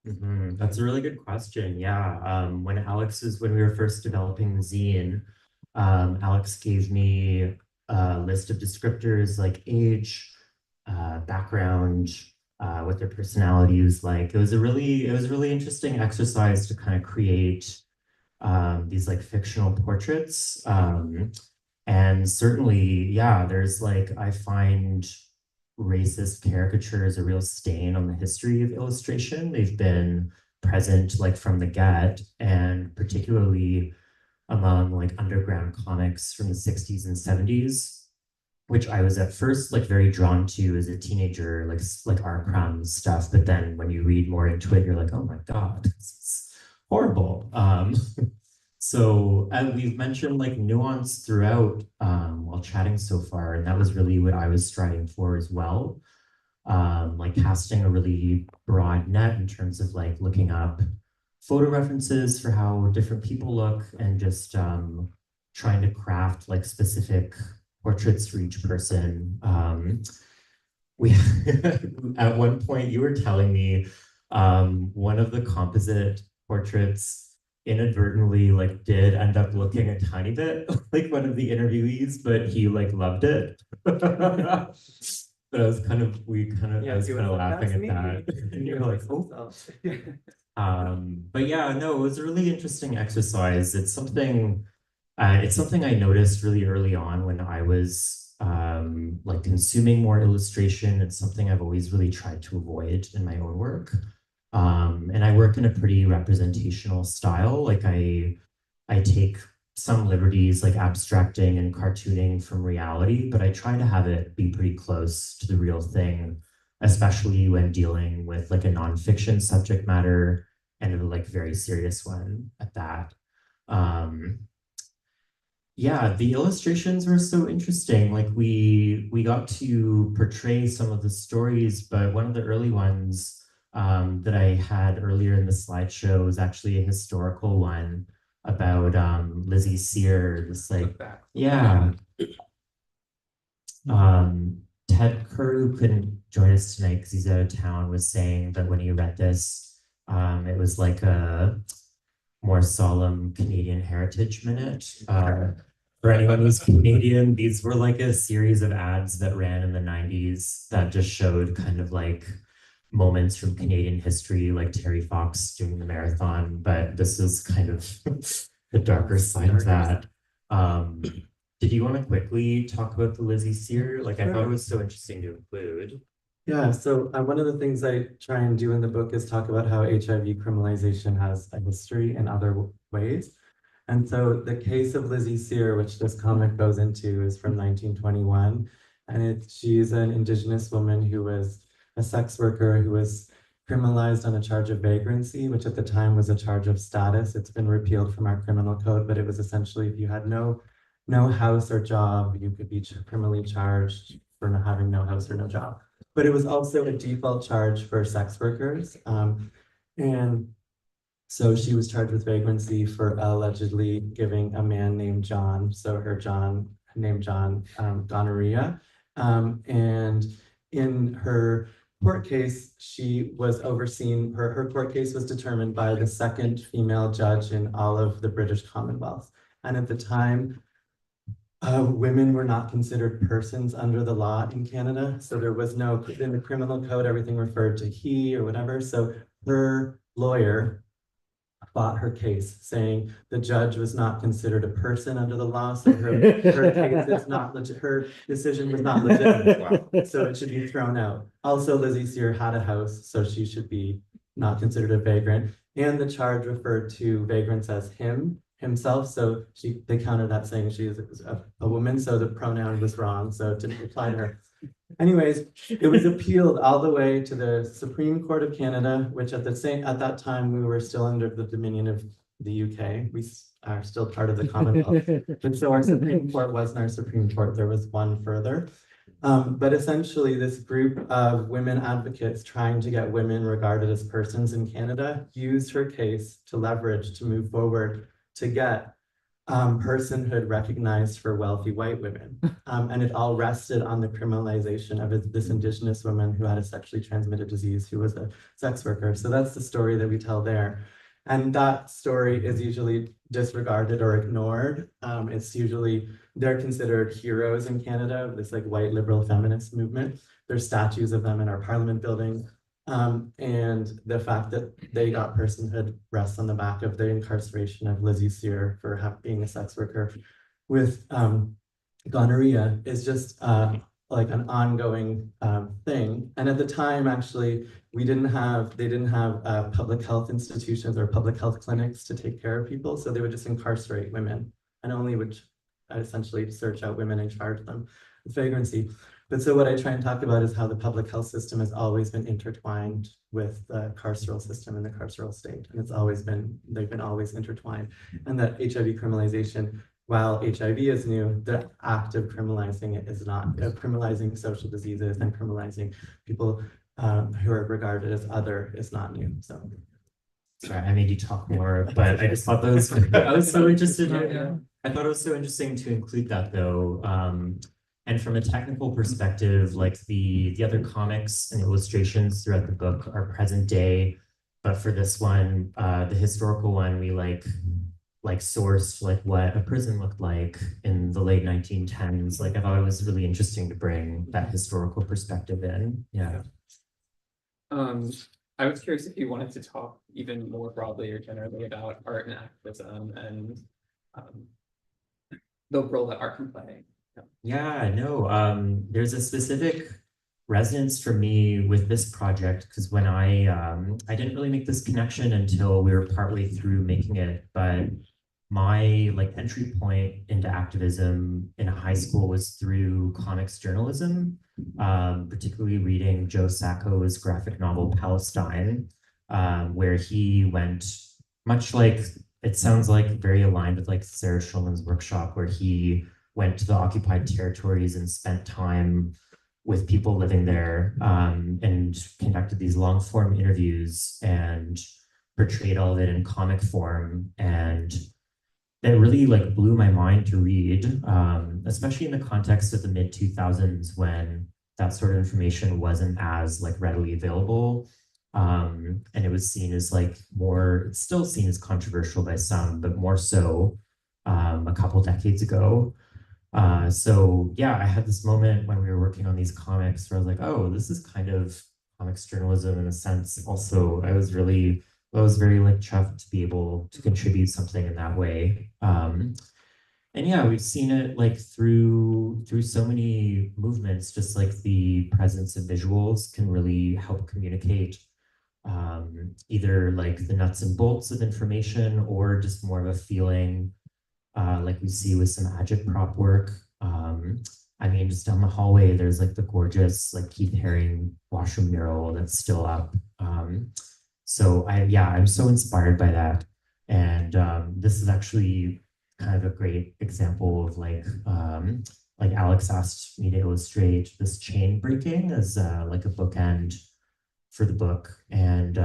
That's a really good question. Yeah. When we were first developing the zine, Alex gave me a list of descriptors like age, background, what their personality was like. It was a really interesting exercise to kind of create these like fictional portraits. And certainly, yeah, there's like, I find racist caricatures a real stain on the history of illustration. They've been present like from the get, and particularly among like underground comics from the 60s and 70s, which I was at first like very drawn to as a teenager, like R. Crumb stuff. But then when you read more into it, you're like, oh my God, this is horrible. So we've mentioned like nuance throughout while chatting so far, and that was really what I was striving for as well. Like casting a really broad net in terms of like looking up photo references for how different people look, and just trying to craft like specific portraits for each person. We at one point you were telling me one of the composite portraits inadvertently like did end up looking a tiny bit like one of the interviewees, but he like loved it. But I was kind of laughing at that. And you're like, oh. But yeah, no, it was a really interesting exercise. It's something I noticed really early on when I was like consuming more illustration. It's something I've always really tried to avoid in my own work. And I work in a pretty representational style. Like I take some liberties like abstracting and cartooning from reality, but I try to have it be pretty close to the real thing, especially when dealing with like a nonfiction subject matter, and a like very serious one at that. Yeah, the illustrations were so interesting. Like we got to portray some of the stories, but one of the early ones that I had earlier in the slideshow was actually a historical one about Lizzie Sear, this like, yeah. Ted Kerr, who couldn't join us tonight because he's out of town, was saying that when he read this, it was like a more solemn Canadian Heritage Minute. For anyone who's Canadian, these were like a series of ads that ran in the 90s that just showed kind of like moments from Canadian history, like Terry Fox doing the marathon, but this is kind of the darker side of that. Did you want to quickly talk about the Lizzie Sear? Like, I thought it was so interesting to include. Yeah, so one of the things I try and do in the book is talk about how HIV criminalization has a history in other ways. And so the case of Lizzie Sear, which this comic goes into, is from 1921. And she's an Indigenous woman who was a sex worker who was criminalized on a charge of vagrancy, which at the time was a charge of status. It's been repealed from our criminal code, but it was essentially if you had no house or job, you could be criminally charged for not having no house or no job. But it was also a default charge for sex workers. And so she was charged with vagrancy for allegedly giving a man named John, gonorrhea. And in her court case, she was overseen, her court case was determined by the second female judge in all of the British Commonwealth. And at the time, women were not considered persons under the law in Canada. So there was no, in the criminal code, everything referred to he or whatever. So her lawyer fought her case, saying the judge was not considered a person under the law, so her case is not her decision was not legitimate, so it should be thrown out. Also, Lizzie Sear had a house, so she should be not considered a vagrant, and the charge referred to vagrants as himself, so they counted that saying she is a woman, so the pronoun was wrong, so it didn't apply to her. Anyways, it was appealed all the way to the Supreme Court of Canada, which at that time, we were still under the dominion of the UK. We are still part of the Commonwealth. And so our Supreme Court wasn't our Supreme Court, there was one further. But essentially this group of women advocates trying to get women regarded as persons in Canada used her case to leverage to move forward to get personhood recognized for wealthy white women. And it all rested on the criminalization of this Indigenous woman who had a sexually transmitted disease, who was a sex worker. So that's the story that we tell there. And that story is usually disregarded or ignored. It's usually, they're considered heroes in Canada, this like white liberal feminist movement. There's statues of them in our parliament building. And the fact that they got personhood rests on the back of the incarceration of Lizzie Sear for being a sex worker with gonorrhea is just like an ongoing thing. And at the time, actually, they didn't have public health institutions or public health clinics to take care of people. So they would just incarcerate women and only would essentially search out women and charge them with vagrancy. But so what I try and talk about is how the public health system has always been intertwined with the carceral system and the carceral state. And they've been always intertwined. And that HIV criminalization, while HIV is new, the act of criminalizing it is not. Criminalizing social diseases and criminalizing people who are regarded as other is not new. So. Sorry, I made you talk more, but I just thought that was, I was so interested. I thought it was so interesting to include that though. And from a technical perspective, like the other comics and illustrations throughout the book are present day, but for this one, the historical one, we like sourced like what a prison looked like in the late 1910s. Like I thought it was really interesting to bring that historical perspective in. Yeah. I was curious if you wanted to talk even more broadly or generally about art and activism and the role that art can play. Yeah, no, there's a specific resonance for me with this project because when I didn't really make this connection until we were partway through making it, but my like entry point into activism in high school was through comics journalism, particularly reading Joe Sacco's graphic novel Palestine, where he went much like, it sounds like very aligned with like Sarah Schulman's workshop, where he went to the occupied territories and spent time with people living there, and conducted these long form interviews and portrayed all of it in comic form. And that really like blew my mind to read, especially in the context of the mid 2000s when that sort of information wasn't as like readily available. And it was seen as like more, it's still seen as controversial by some, but more so a couple decades ago. So yeah, I had this moment when we were working on these comics where I was like, oh, this is kind of comics journalism in a sense. Also, I was very like chuffed to be able to contribute something in that way. And yeah, we've seen it like through so many movements, just like the presence of visuals can really help communicate either like the nuts and bolts of information or just more of a feeling, like we see with some agitprop work. I mean, just down the hallway, there's like the gorgeous like Keith Haring washroom mural that's still up. So I'm so inspired by that. And this is actually kind of a great example of like Alex asked me to illustrate this chain breaking as like a bookend for the book. And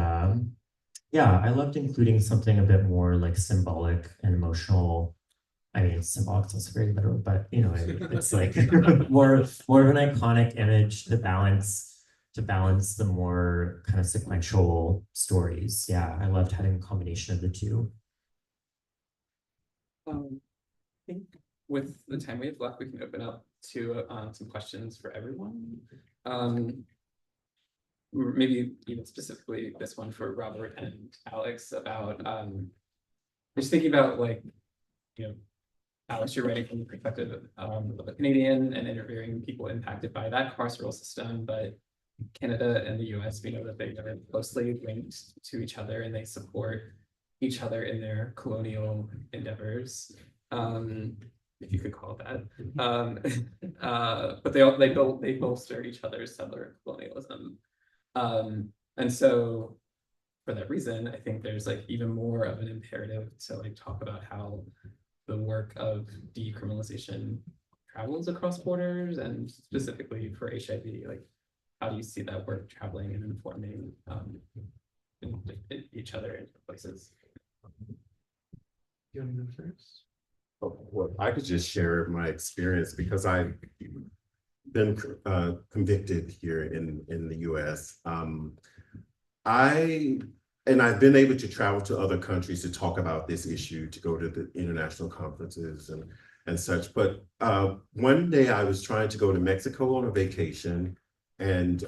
yeah, I loved including something a bit more like symbolic and emotional. I mean, it's symbolic, it's also very literal, but you know, it's like more of an iconic image to balance the more kind of sequential stories. Yeah, I loved having a combination of the two. I think with the time we have left, we can open up to some questions for everyone. Maybe even specifically this one for Robert and Alex about just thinking about like, you know, Alex, you're writing from the perspective of a Canadian and interviewing people impacted by that carceral system, but Canada and the US, we know that they are closely linked to each other and they support each other in their colonial endeavors. if you could call it that. But they bolster each other's settler colonialism. And so for that reason, I think there's like even more of an imperative to like talk about how the work of decriminalization travels across borders, and specifically for HIV, like how do you see that work traveling and informing each other in places? You want to go first? Oh, well, I could just share my experience because I've been convicted here in the US. I've been able to travel to other countries to talk about this issue, to go to the international conferences and such. But one day I was trying to go to Mexico on a vacation, and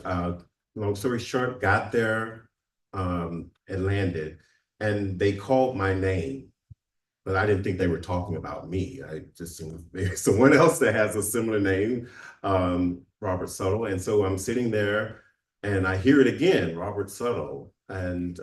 long story short, got there and landed, and they called my name, but I didn't think they were talking about me. I just assumed there's someone else that has a similar name, Robert Subtle. And so I'm sitting there and I hear it again, Robert Subtle. And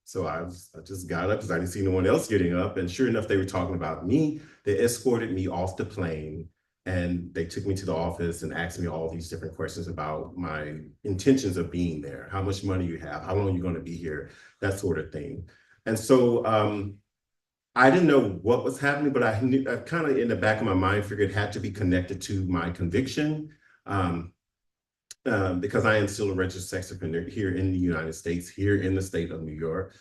so I just got up because I didn't see no one else getting up. And sure enough, they were talking about me. They escorted me off the plane and they took me to the office and asked me all these different questions about my intentions of being there, how much money you have, how long you're going to be here, that sort of thing. And so I didn't know what was happening, but I knew, I kind of in the back of my mind figured it had to be connected to my conviction, because I am still a registered sex offender here in the United States, here in the state of New York.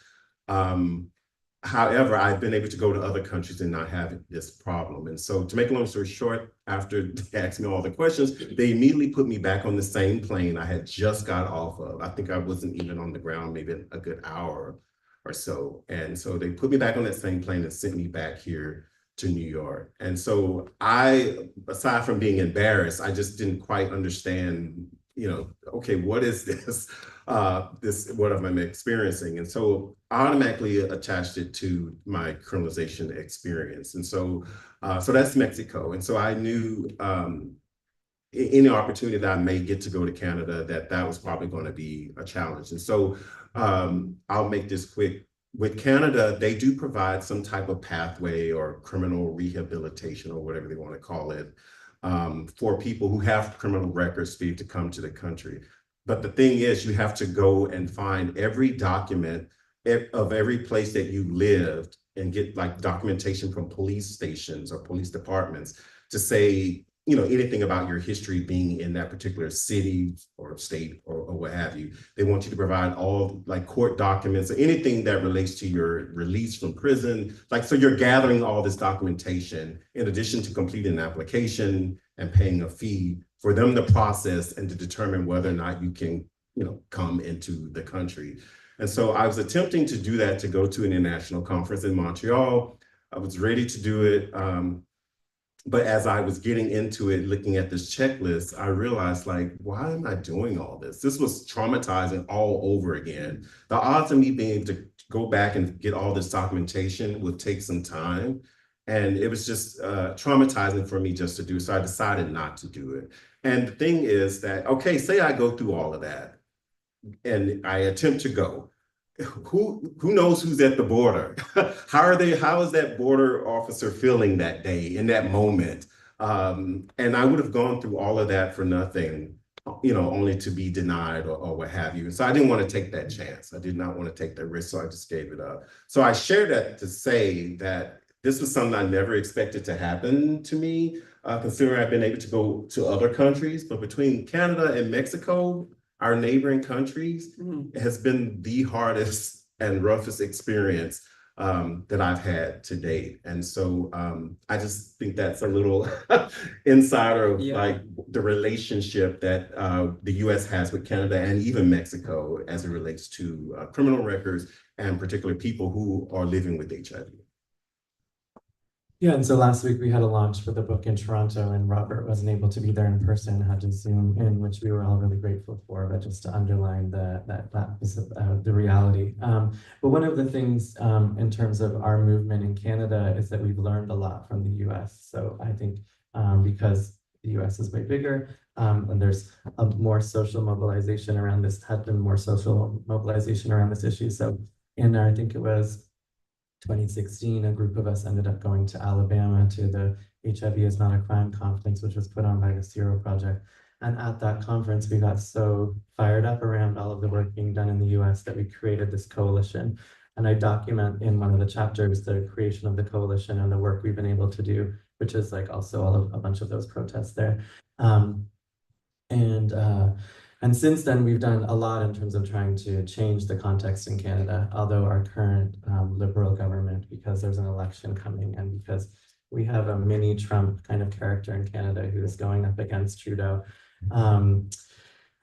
However, I've been able to go to other countries and not have this problem. And so to make a long story short, after they asked me all the questions, they immediately put me back on the same plane I had just got off of. I think I wasn't even on the ground maybe a good hour or so. And so they put me back on that same plane and sent me back here to New York. And so I, aside from being embarrassed, I just didn't quite understand, you know, okay, what is this? What am I experiencing? And so I automatically attached it to my criminalization experience. And so, so that's Mexico. And so I knew any opportunity that I may get to go to Canada, that was probably going to be a challenge. And so I'll make this quick. With Canada, they do provide some type of pathway or criminal rehabilitation or whatever they want to call it for people who have criminal records to come to the country. But the thing is, you have to go and find every document of every place that you lived and get like documentation from police stations or police departments to say, you know, anything about your history being in that particular city or state or what have you. They want you to provide all like court documents or anything that relates to your release from prison. Like, so you're gathering all this documentation in addition to completing an application and paying a fee for them to process and to determine whether or not you can, you know, come into the country. And so I was attempting to do that, to go to an international conference in Montreal. I was ready to do it. But as I was getting into it, looking at this checklist, I realized, like, why am I doing all this? This was traumatizing all over again. The odds of me being able to go back and get all this documentation would take some time. And it was just traumatizing for me just to do. So I decided not to do it. And the thing is that, okay, say I go through all of that and I attempt to go. Who knows who's at the border? How is that border officer feeling that day, in that moment? And I would have gone through all of that for nothing, you know, only to be denied or what have you. And so I didn't want to take that chance. I did not want to take that risk, so I just gave it up. So I share that to say that this was something I never expected to happen to me, considering I've been able to go to other countries. But between Canada and Mexico, our neighboring countries, has been the hardest and roughest experience that I've had to date. And so I just think that's a little insider of like the relationship that the US has with Canada and even Mexico as it relates to criminal records and particularly people who are living with HIV. Yeah, and so last week we had a launch for the book in Toronto, and Robert wasn't able to be there in person, had to Zoom in, which we were all really grateful for, but just to underline the reality. But one of the things in terms of our movement in Canada is that we've learned a lot from the US. So I think because the US is way bigger, and there's a more social mobilization around this, had been more social mobilization around this issue. So in I think it was 2016, a group of us ended up going to Alabama to the HIV is Not a Crime conference, which was put on by the Zero Project. And at that conference, we got so fired up around all of the work being done in the US that we created this coalition. And I document in one of the chapters the creation of the coalition and the work we've been able to do, which is like also all of a bunch of those protests there. And since then, we've done a lot in terms of trying to change the context in Canada, although our current Liberal government, because there's an election coming and because we have a mini Trump kind of character in Canada who is going up against Trudeau,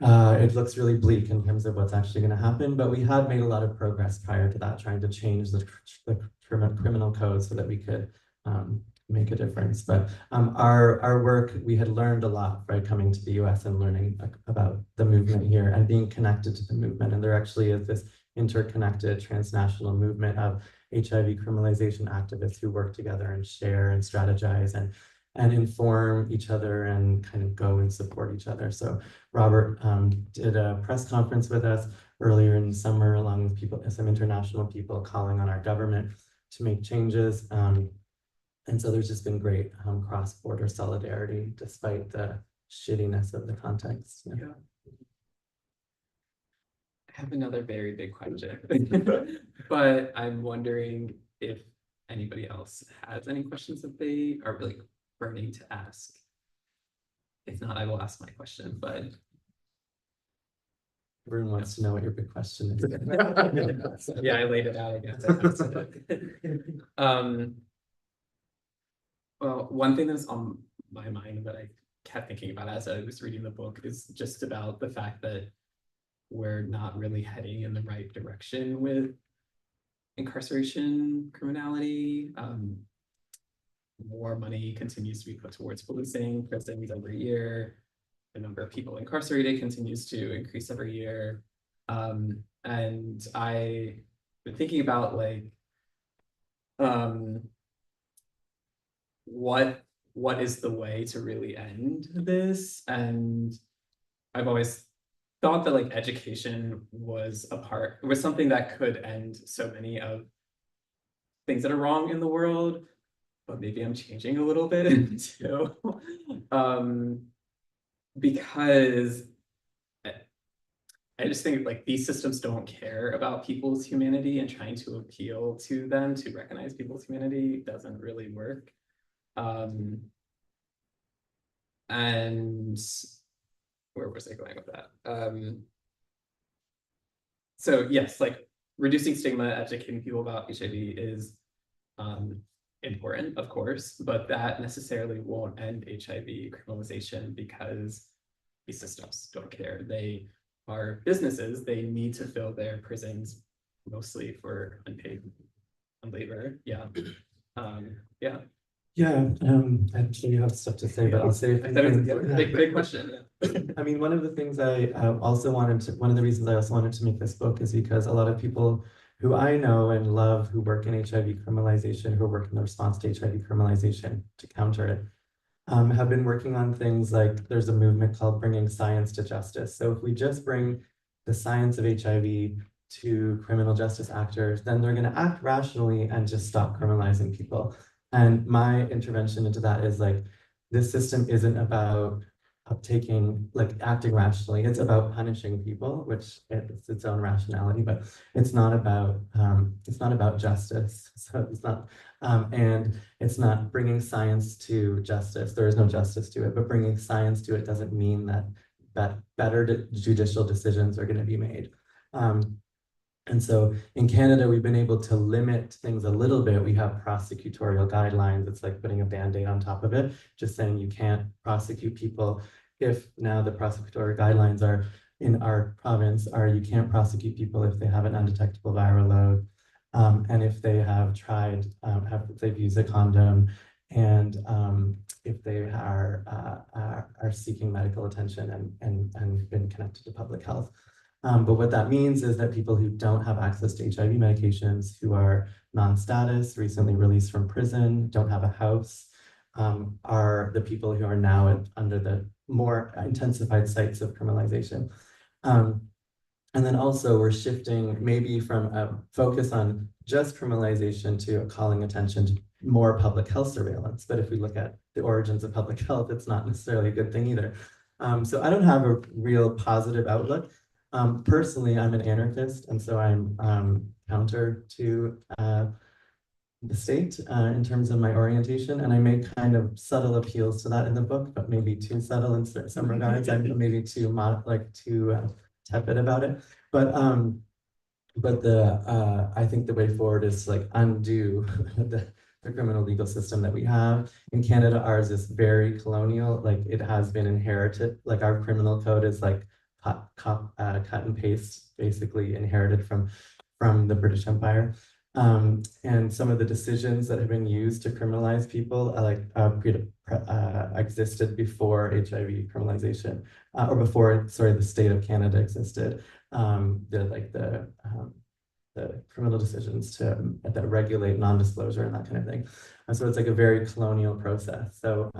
it looks really bleak in terms of what's actually going to happen. But we had made a lot of progress prior to that, trying to change the criminal code so that we could make a difference. But our work, we had learned a lot by coming to the US and learning about the movement here and being connected to the movement. And there actually is this interconnected transnational movement of HIV criminalization activists who work together and share and strategize and inform each other and kind of go and support each other. So Robert did a press conference with us earlier in the summer, along with people, some international people calling on our government to make changes. And so there's just been great cross-border solidarity despite the shittiness of the context. Yeah. I have another very big question, but I'm wondering if anybody else has any questions that they are really burning to ask. If not, I will ask my question, but Everyone wants to know what your big question is. yeah, I laid it out, I guess. Well, one thing that's on my mind that I kept thinking about as I was reading the book is just about the fact that we're not really heading in the right direction with incarceration criminality. More money continues to be put towards policing prisons every year. The number of people incarcerated continues to increase every year. And I've been thinking about like, what is the way to really end this? And I've always thought that like education was something that could end so many of things that are wrong in the world, but maybe I'm changing a little bit too. Because I just think like these systems don't care about people's humanity, and trying to appeal to them to recognize people's humanity doesn't really work. And where was I going with that? So yes, like reducing stigma, educating people about HIV is important, of course, but that necessarily won't end HIV criminalization because these systems don't care. They are businesses. They need to fill their prisons mostly for unpaid labor. Yeah. Yeah. Yeah, I'm sure you have stuff to say, but I'll say a few things. Big question. Yeah. I mean, one of the things one of the reasons I also wanted to make this book is because a lot of people who I know and love who work in HIV criminalization, who work in the response to HIV criminalization to counter it, have been working on things like there's a movement called Bringing Science to Justice. So if we just bring the science of HIV to criminal justice actors, then they're going to act rationally and just stop criminalizing people. And my intervention into that is like, this system isn't about acting rationally. It's about punishing people, which it's its own rationality, but it's not about justice. So it's not, and it's not bringing science to justice. There is no justice to it, but bringing science to it doesn't mean that better judicial decisions are going to be made. And so in Canada, we've been able to limit things a little bit. We have prosecutorial guidelines. It's like putting a Band-Aid on top of it, just saying you can't prosecute people. If now the prosecutorial guidelines are in our province you can't prosecute people if they have an undetectable viral load, and if they have tried, if they've used a condom, and if they are seeking medical attention and been connected to public health. But what that means is that people who don't have access to HIV medications, who are non-status, recently released from prison, don't have a house, are the people who are now under the more intensified sites of criminalization. And then also we're shifting maybe from a focus on just criminalization to calling attention to more public health surveillance. But if we look at the origins of public health, it's not necessarily a good thing either. So I don't have a real positive outlook. Personally, I'm an anarchist, and so I'm counter to the state in terms of my orientation, and I make kind of subtle appeals to that in the book, but maybe too subtle in some regards. I'm maybe too tepid about it, but I think the way forward is to like undo the criminal legal system that we have in Canada. Ours is very colonial, like it has been inherited. Like our criminal code is like cut and paste, basically inherited from the British Empire. And some of the decisions that have been used to criminalize people existed before HIV criminalization, or before, sorry, the state of Canada existed. The criminal decisions that regulate non-disclosure and that kind of thing. And so it's like a very colonial process. So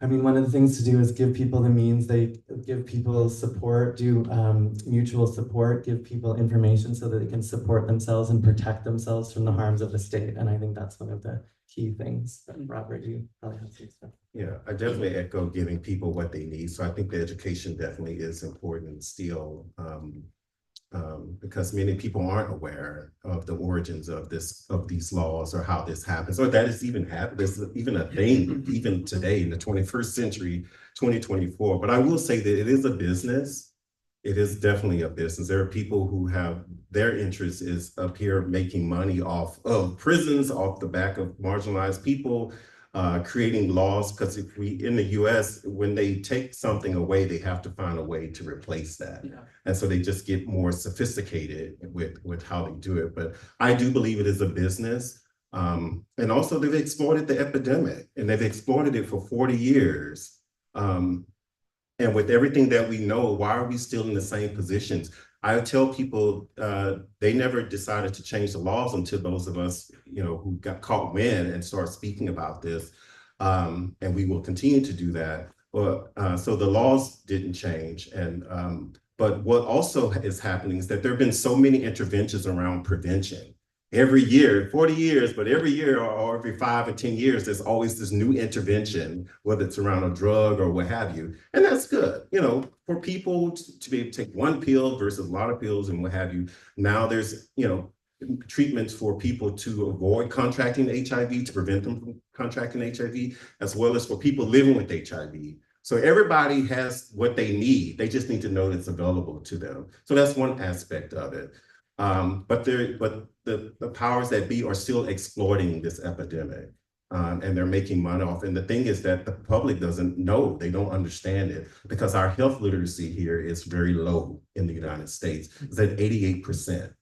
I mean, one of the things to do is give people the means, they give people support, do mutual support, give people information so that they can support themselves and protect themselves from the harms of the state. And I think that's one of the key things that Robert, you probably have to say. Yeah, I definitely echo giving people what they need. So I think the education definitely is important still. Because many people aren't aware of the origins of these laws or how this happens, or that it's even happened. This is even a thing, even today in the 21st century, 2024. But I will say that it is a business. It is definitely a business. There are people who have their interest is up here making money off of prisons, off the back of marginalized people, creating laws, because if we, in the US, when they take something away, they have to find a way to replace that. Yeah. And so they just get more sophisticated with how they do it. But I do believe it is a business. And also they've exploited the epidemic, and they've exploited it for 40 years. And with everything that we know, why are we still in the same positions? I tell people they never decided to change the laws until those of us, who got caught wind and start speaking about this. And we will continue to do that. But so the laws didn't change. And but what also is happening is that there have been so many interventions around prevention. Every year, 40 years, but every year or every 5 or 10 years, there's always this new intervention, whether it's around a drug or what have you. And that's good, for people to be able to take one pill versus a lot of pills and what have you. Now there's, treatments for people to avoid contracting HIV, to prevent them from contracting HIV, as well as for people living with HIV. So everybody has what they need. They just need to know it's available to them. So that's one aspect of it. But the powers that be are still exploiting this epidemic, and they're making money off. And the thing is that the public doesn't know, they don't understand it, because our health literacy here is very low in the United States. It's at 88%.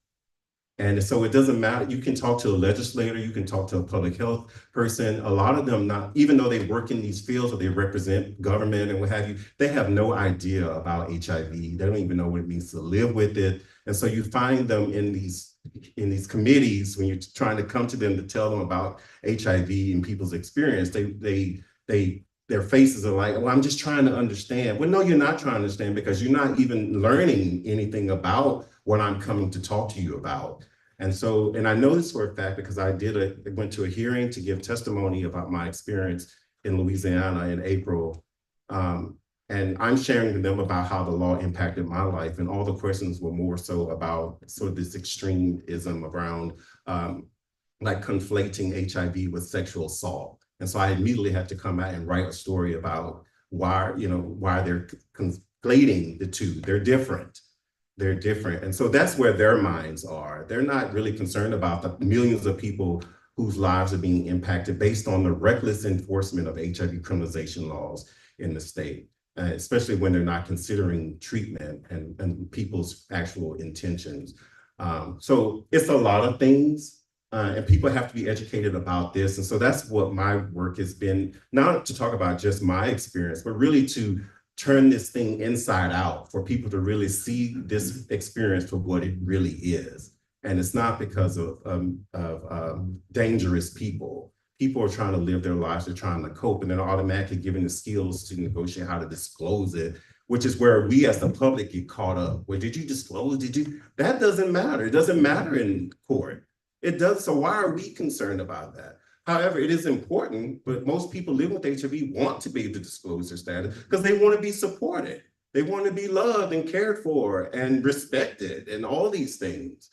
And so it doesn't matter. You can talk to a legislator, you can talk to a public health person. A lot of them, not even though they work in these fields or they represent government and what have you, they have no idea about HIV. They don't even know what it means to live with it. And so you find them in these committees when you're trying to come to them to tell them about HIV and people's experience. Their faces are like, well, I'm just trying to understand. Well, no, you're not trying to understand, because you're not even learning anything about what I'm coming to talk to you about. And so, and I know this for a fact because I went to a hearing to give testimony about my experience in Louisiana in April. And I'm sharing with them about how the law impacted my life. And all the questions were more so about sort of this extremism around like conflating HIV with sexual assault. And so I immediately had to come out and write a story about why they're conflating the two. They're different. They're different. And so that's where their minds are. They're not really concerned about the millions of people whose lives are being impacted based on the reckless enforcement of HIV criminalization laws in the state, especially when they're not considering treatment and people's actual intentions. So it's a lot of things. And people have to be educated about this. And so that's what my work has been, not to talk about just my experience, but really to turn this thing inside out for people to really see this experience for what it really is. And it's not because of dangerous people. People are trying to live their lives, they're trying to cope, and they're automatically given the skills to negotiate how to disclose it, which is where we as the public get caught up. Well, did you disclose? That doesn't matter. It doesn't matter in court. It does. So why are we concerned about that? However, it is important, but most people living with HIV want to be able to disclose their status because they want to be supported. They want to be loved and cared for and respected and all these things.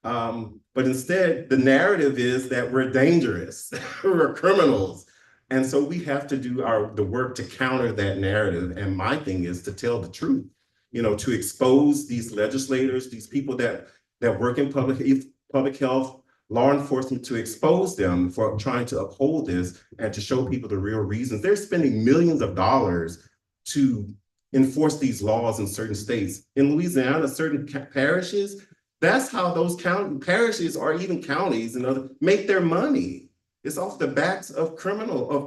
But instead, the narrative is that we're dangerous, we're criminals. And so we have to do the work to counter that narrative. And my thing is to tell the truth, to expose these legislators, these people that work in public health, law enforcement, to expose them for trying to uphold this and to show people the real reasons. They're spending millions of dollars to enforce these laws in certain states. In Louisiana, certain parishes, that's how those parishes or even counties and make their money. It's off the backs of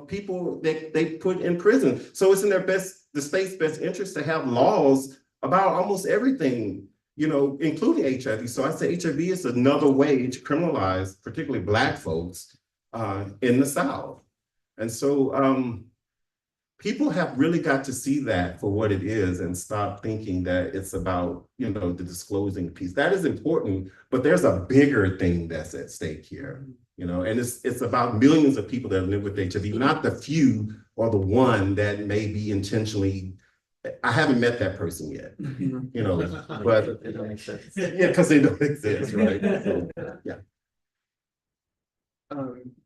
people that they put in prison. So it's in the state's best interest to have laws about almost everything, including HIV. So I say HIV is another way to criminalize, particularly Black folks in the South. And so people have really got to see that for what it is and stop thinking that it's about, the disclosing piece. That is important, but there's a bigger thing that's at stake here, and it's about millions of people that live with HIV, not the few or the one that may be intentionally. I haven't met that person yet, but It don't make sense. yeah, because they don't exist, right? So, yeah.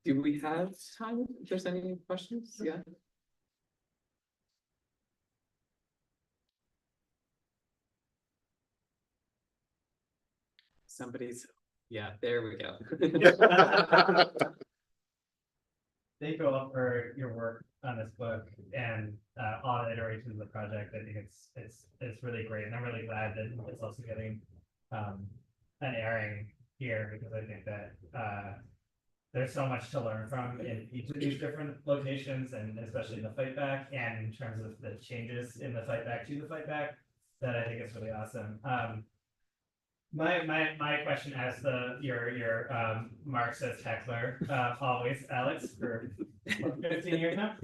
Do we have time if there's any questions? Yeah. Yeah, there we go. Thank you all for your work on this book and all the iterations of the project. I think it's really great, and I'm really glad that it's also getting an airing here, because I think that there's so much to learn from in each of these different locations, and especially in the fight back, and in terms of the changes in the fight back to the fight back, that I think is really awesome. My question as your Marxist heckler, always, Alex, for 15 years now.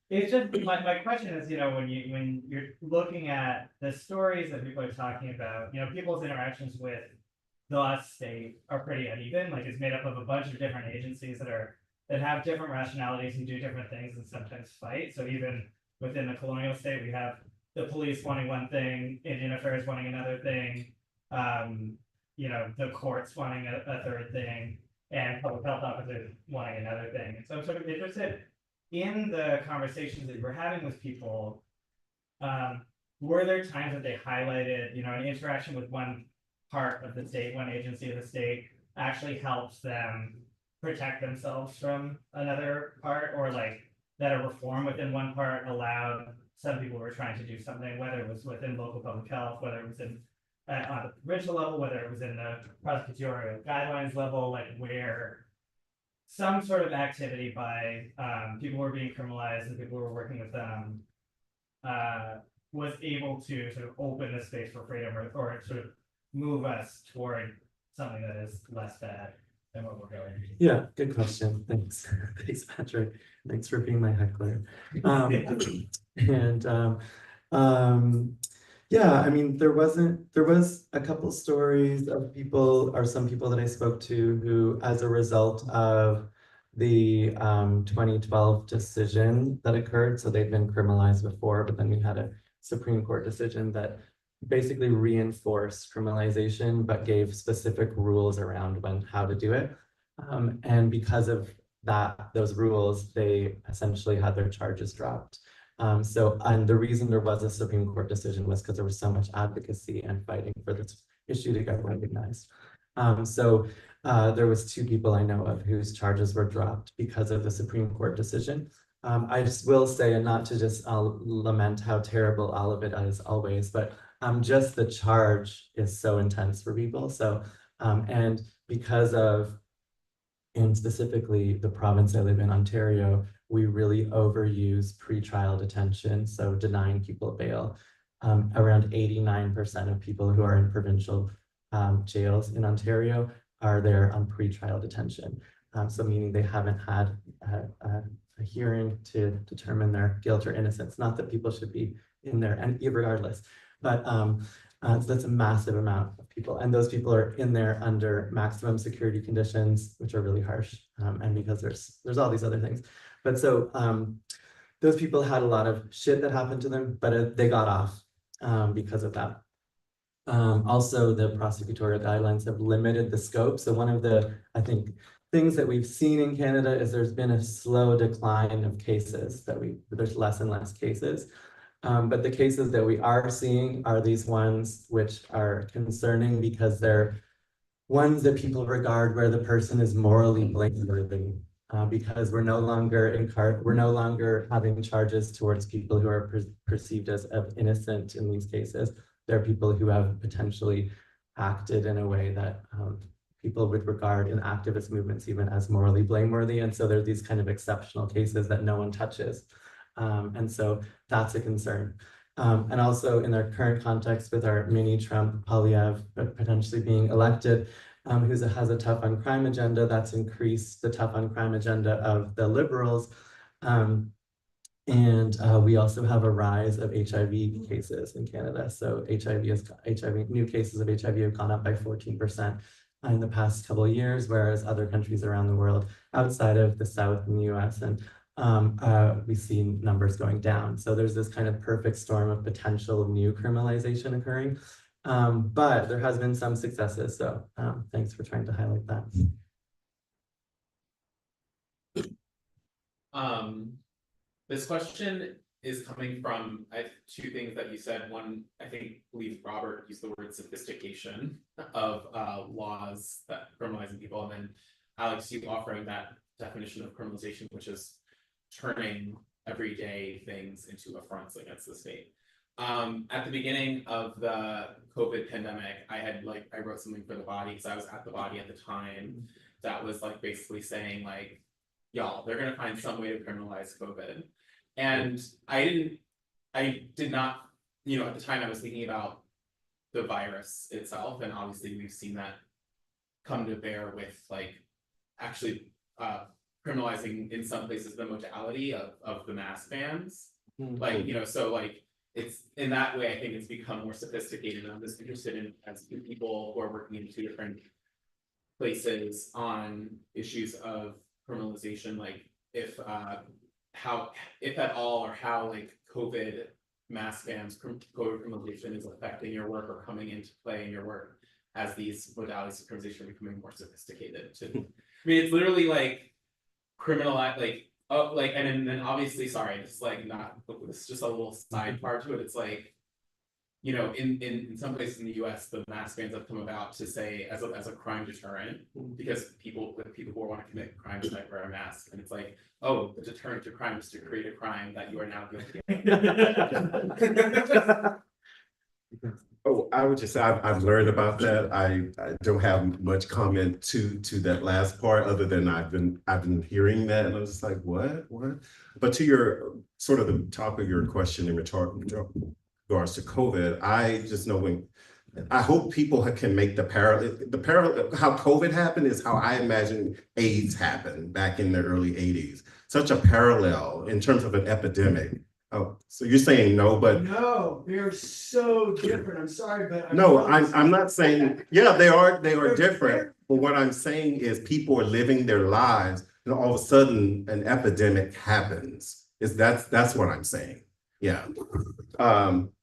It's just my question is, when you're looking at the stories that people are talking about, people's interactions with the state are pretty uneven. Like, it's made up of a bunch of different agencies that have different rationalities and do different things and sometimes fight. So even within the colonial state, we have the police wanting one thing, Indian Affairs wanting another thing, the courts wanting a third thing, and public health officers wanting another thing. And so I'm sort of interested in the conversations that you were having with people. Were there times that they highlighted, an interaction with one part of the state, one agency of the state, actually helps them protect themselves from another part, or like that a reform within one part allowed some people who were trying to do something, whether it was within local public health, whether it was in on the provincial level, whether it was in the prosecutorial guidelines level, like where some sort of activity by people who were being criminalized and people who were working with them was able to sort of open the space for freedom, or sort of move us toward something that is less bad than what we're going. Yeah, good question. Thanks. Thanks, Patrick. Thanks for being my heckler. Yeah, I mean, there was a couple stories of some people that I spoke to who, as a result of the 2012 decision that occurred, so they'd been criminalized before, but then we had a Supreme Court decision that basically reinforced criminalization, but gave specific rules around how to do it. And because of those rules, they essentially had their charges dropped. And the reason there was a Supreme Court decision was because there was so much advocacy and fighting for this issue to get recognized. There was 2 people I know of whose charges were dropped because of the Supreme Court decision. I just will say, and not to just lament how terrible all of it is always, but just the charge is so intense for people. So, and because of, and specifically the province I live in, Ontario, we really overuse pretrial detention, so denying people bail. Around 89% of people who are in provincial jails in Ontario are there on pretrial detention. So meaning they haven't had a hearing to determine their guilt or innocence. Not that people should be in there, and regardless, but So that's a massive amount of people. And those people are in there under maximum security conditions, which are really harsh. And because there's all these other things. But so those people had a lot of shit that happened to them, but they got off because of that. Also, the prosecutorial guidelines have limited the scope. So one of the, I think, things that we've seen in Canada is there's been a slow decline of cases there's less and less cases. But the cases that we are seeing are these ones which are concerning because they're ones that people regard where the person is morally blameworthy. Because we're no longer having charges towards people who are perceived as innocent in these cases. There are people who have potentially acted in a way that people would regard in activist movements even as morally blameworthy. And so there's these kind of exceptional cases that no one touches. And so that's a concern. And also in our current context with our mini Trump Polyev potentially being elected, who has a tough on crime agenda, that's increased the tough on crime agenda of the Liberals. And we also have a rise of HIV cases in Canada. So new cases of HIV have gone up by 14% in the past couple of years, whereas other countries around the world outside of the South and the US, and we see numbers going down. So there's this kind of perfect storm of potential new criminalization occurring. But there has been some successes. So thanks for trying to highlight that. This question is coming from two things that you said. One, I believe Robert used the word sophistication of laws that criminalizing people, and then Alex, you offering that definition of criminalization, which is turning everyday things into affronts against the state. At the beginning of the COVID pandemic, I wrote something for The Body because I was at The Body at the time that was basically saying y'all, they're gonna find some way to criminalize COVID. And I did not, at the time I was thinking about the virus itself, and obviously we've seen that come to bear with actually criminalizing in some places the modality of the mask bans. It's in that way, I think it's become more sophisticated. And I'm just interested in, as people who are working in two different places on issues of criminalization, if at all, or how COVID mask bans, COVID criminalization is affecting your work or coming into play in your work as these modalities of criminalization are becoming more sophisticated. It's literally criminalize, and then obviously, sorry, it's it's just a little side part to it. It's in some places in the US, the mask bans have come about to say as a crime deterrent, because people who want to commit crimes might wear a mask, and it's oh, the deterrent to crime is to create a crime that you are now guilty of. Oh, I would just say I've learned about that. I don't have much comment to that last part, other than I've been hearing that, and I was just what? But to your sort of the top of your question in regards to COVID, I just know I hope people can make the parallel. How COVID happened is how I imagine AIDS happened back in the early 80s. Such a parallel in terms of an epidemic. Oh, so you're saying no, but no, they're so different. I'm sorry, but I'm not saying, yeah, they are different. But what I'm saying is people are living their lives, and all of a sudden an epidemic happens. That's what I'm saying. Yeah.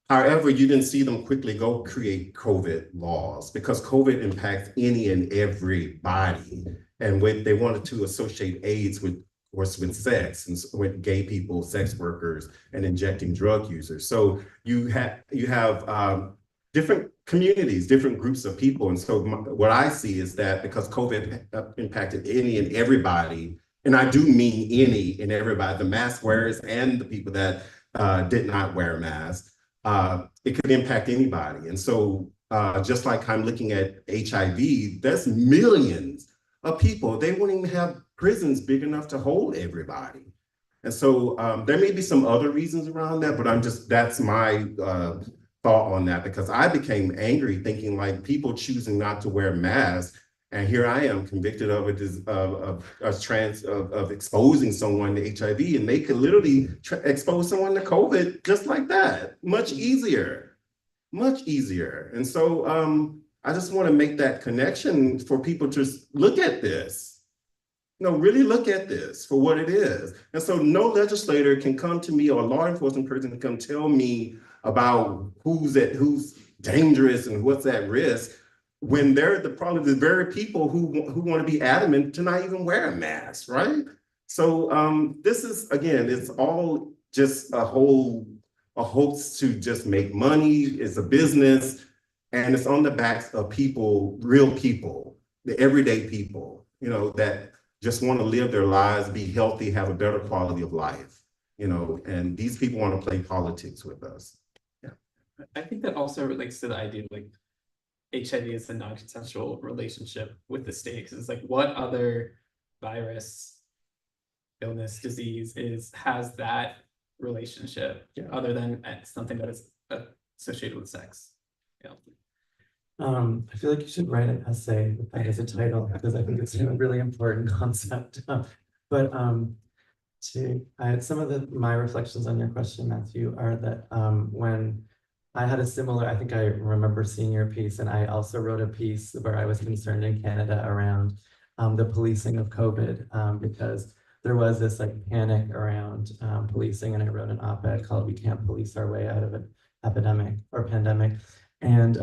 However, you didn't see them quickly go create COVID laws, because COVID impacts any and everybody. And when they wanted to associate AIDS with sex, and with gay people, sex workers, and injecting drug users. So you have different communities, different groups of people. And so what I see is that because COVID impacted any and everybody, and I do mean any and everybody, the mask wearers and the people that did not wear masks, it could impact anybody. And so just like I'm looking at HIV, there's millions of people. They wouldn't even have prisons big enough to hold everybody. And so there may be some other reasons around that, but that's my thought on that, because I became angry thinking people choosing not to wear masks, and here I am convicted of it of exposing someone to HIV, and they could literally expose someone to COVID just like that, much easier. much easier. And so I just want to make that connection for people to look at this. Really look at this for what it is. And so no legislator can come to me or a law enforcement person can come tell me about who's dangerous and what's at risk when they're probably the very people who want to be adamant to not even wear a mask, right? So this is, again, it's all just a hoax to just make money. It's a business, and it's on the backs of people, real people, the everyday people, that just want to live their lives, be healthy, have a better quality of life, and these people want to play politics with us. Yeah. I think that also relates to the idea of like HIV is a non-consensual relationship with the state. 'Cause it's like, what other virus, illness, disease has that relationship other than something that is associated with sex? Yeah. I feel like you should write an essay with that as a title because I think it's a really important concept. But some of my reflections on your question, Matthew, are that when I had a similar, I think I remember seeing your piece, and I also wrote a piece where I was concerned in Canada around the policing of COVID because there was this like panic around policing, and I wrote an op-ed called "We Can't Police Our Way Out of an Epidemic or Pandemic," and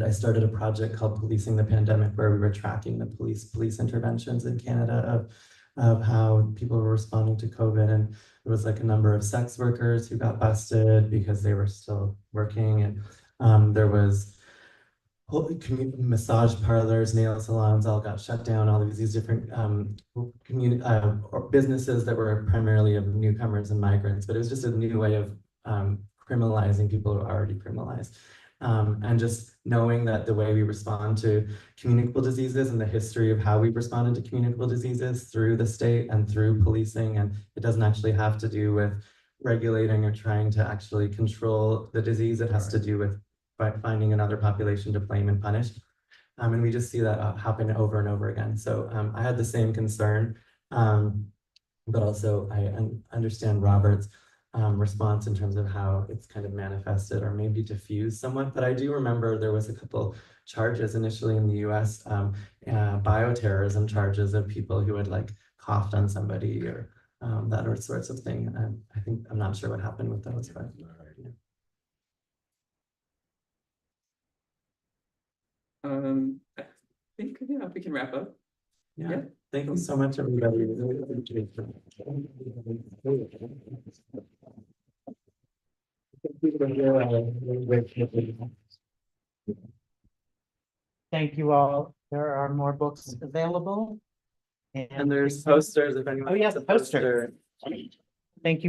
I started a project called Policing the Pandemic, where we were tracking the police interventions in Canada of how people were responding to COVID. And there was like a number of sex workers who got busted because they were still working. And there was massage parlors, nail salons all got shut down, all of these different or businesses that were primarily of newcomers and migrants. But it was just a new way of criminalizing people who are already criminalized. And just knowing that the way we respond to communicable diseases and the history of how we've responded to communicable diseases through the state and through policing, and it doesn't actually have to do with regulating or trying to actually control the disease. It has to do with finding another population to blame and punish. And we just see that happen over and over again. So I had the same concern, but also I understand Robert's response in terms of how it's kind of manifested or maybe diffused somewhat. But I do remember there was a couple charges initially in the US, bioterrorism charges of people who had like coughed on somebody or that or sorts of thing. And I think, I'm not sure what happened with those, but yeah. I think, yeah, we can wrap up. Yeah. Thank you so much, everybody. Thank you all. There are more books available. And there's posters if anyone. Oh, yeah, wants the a poster. poster. Thank you.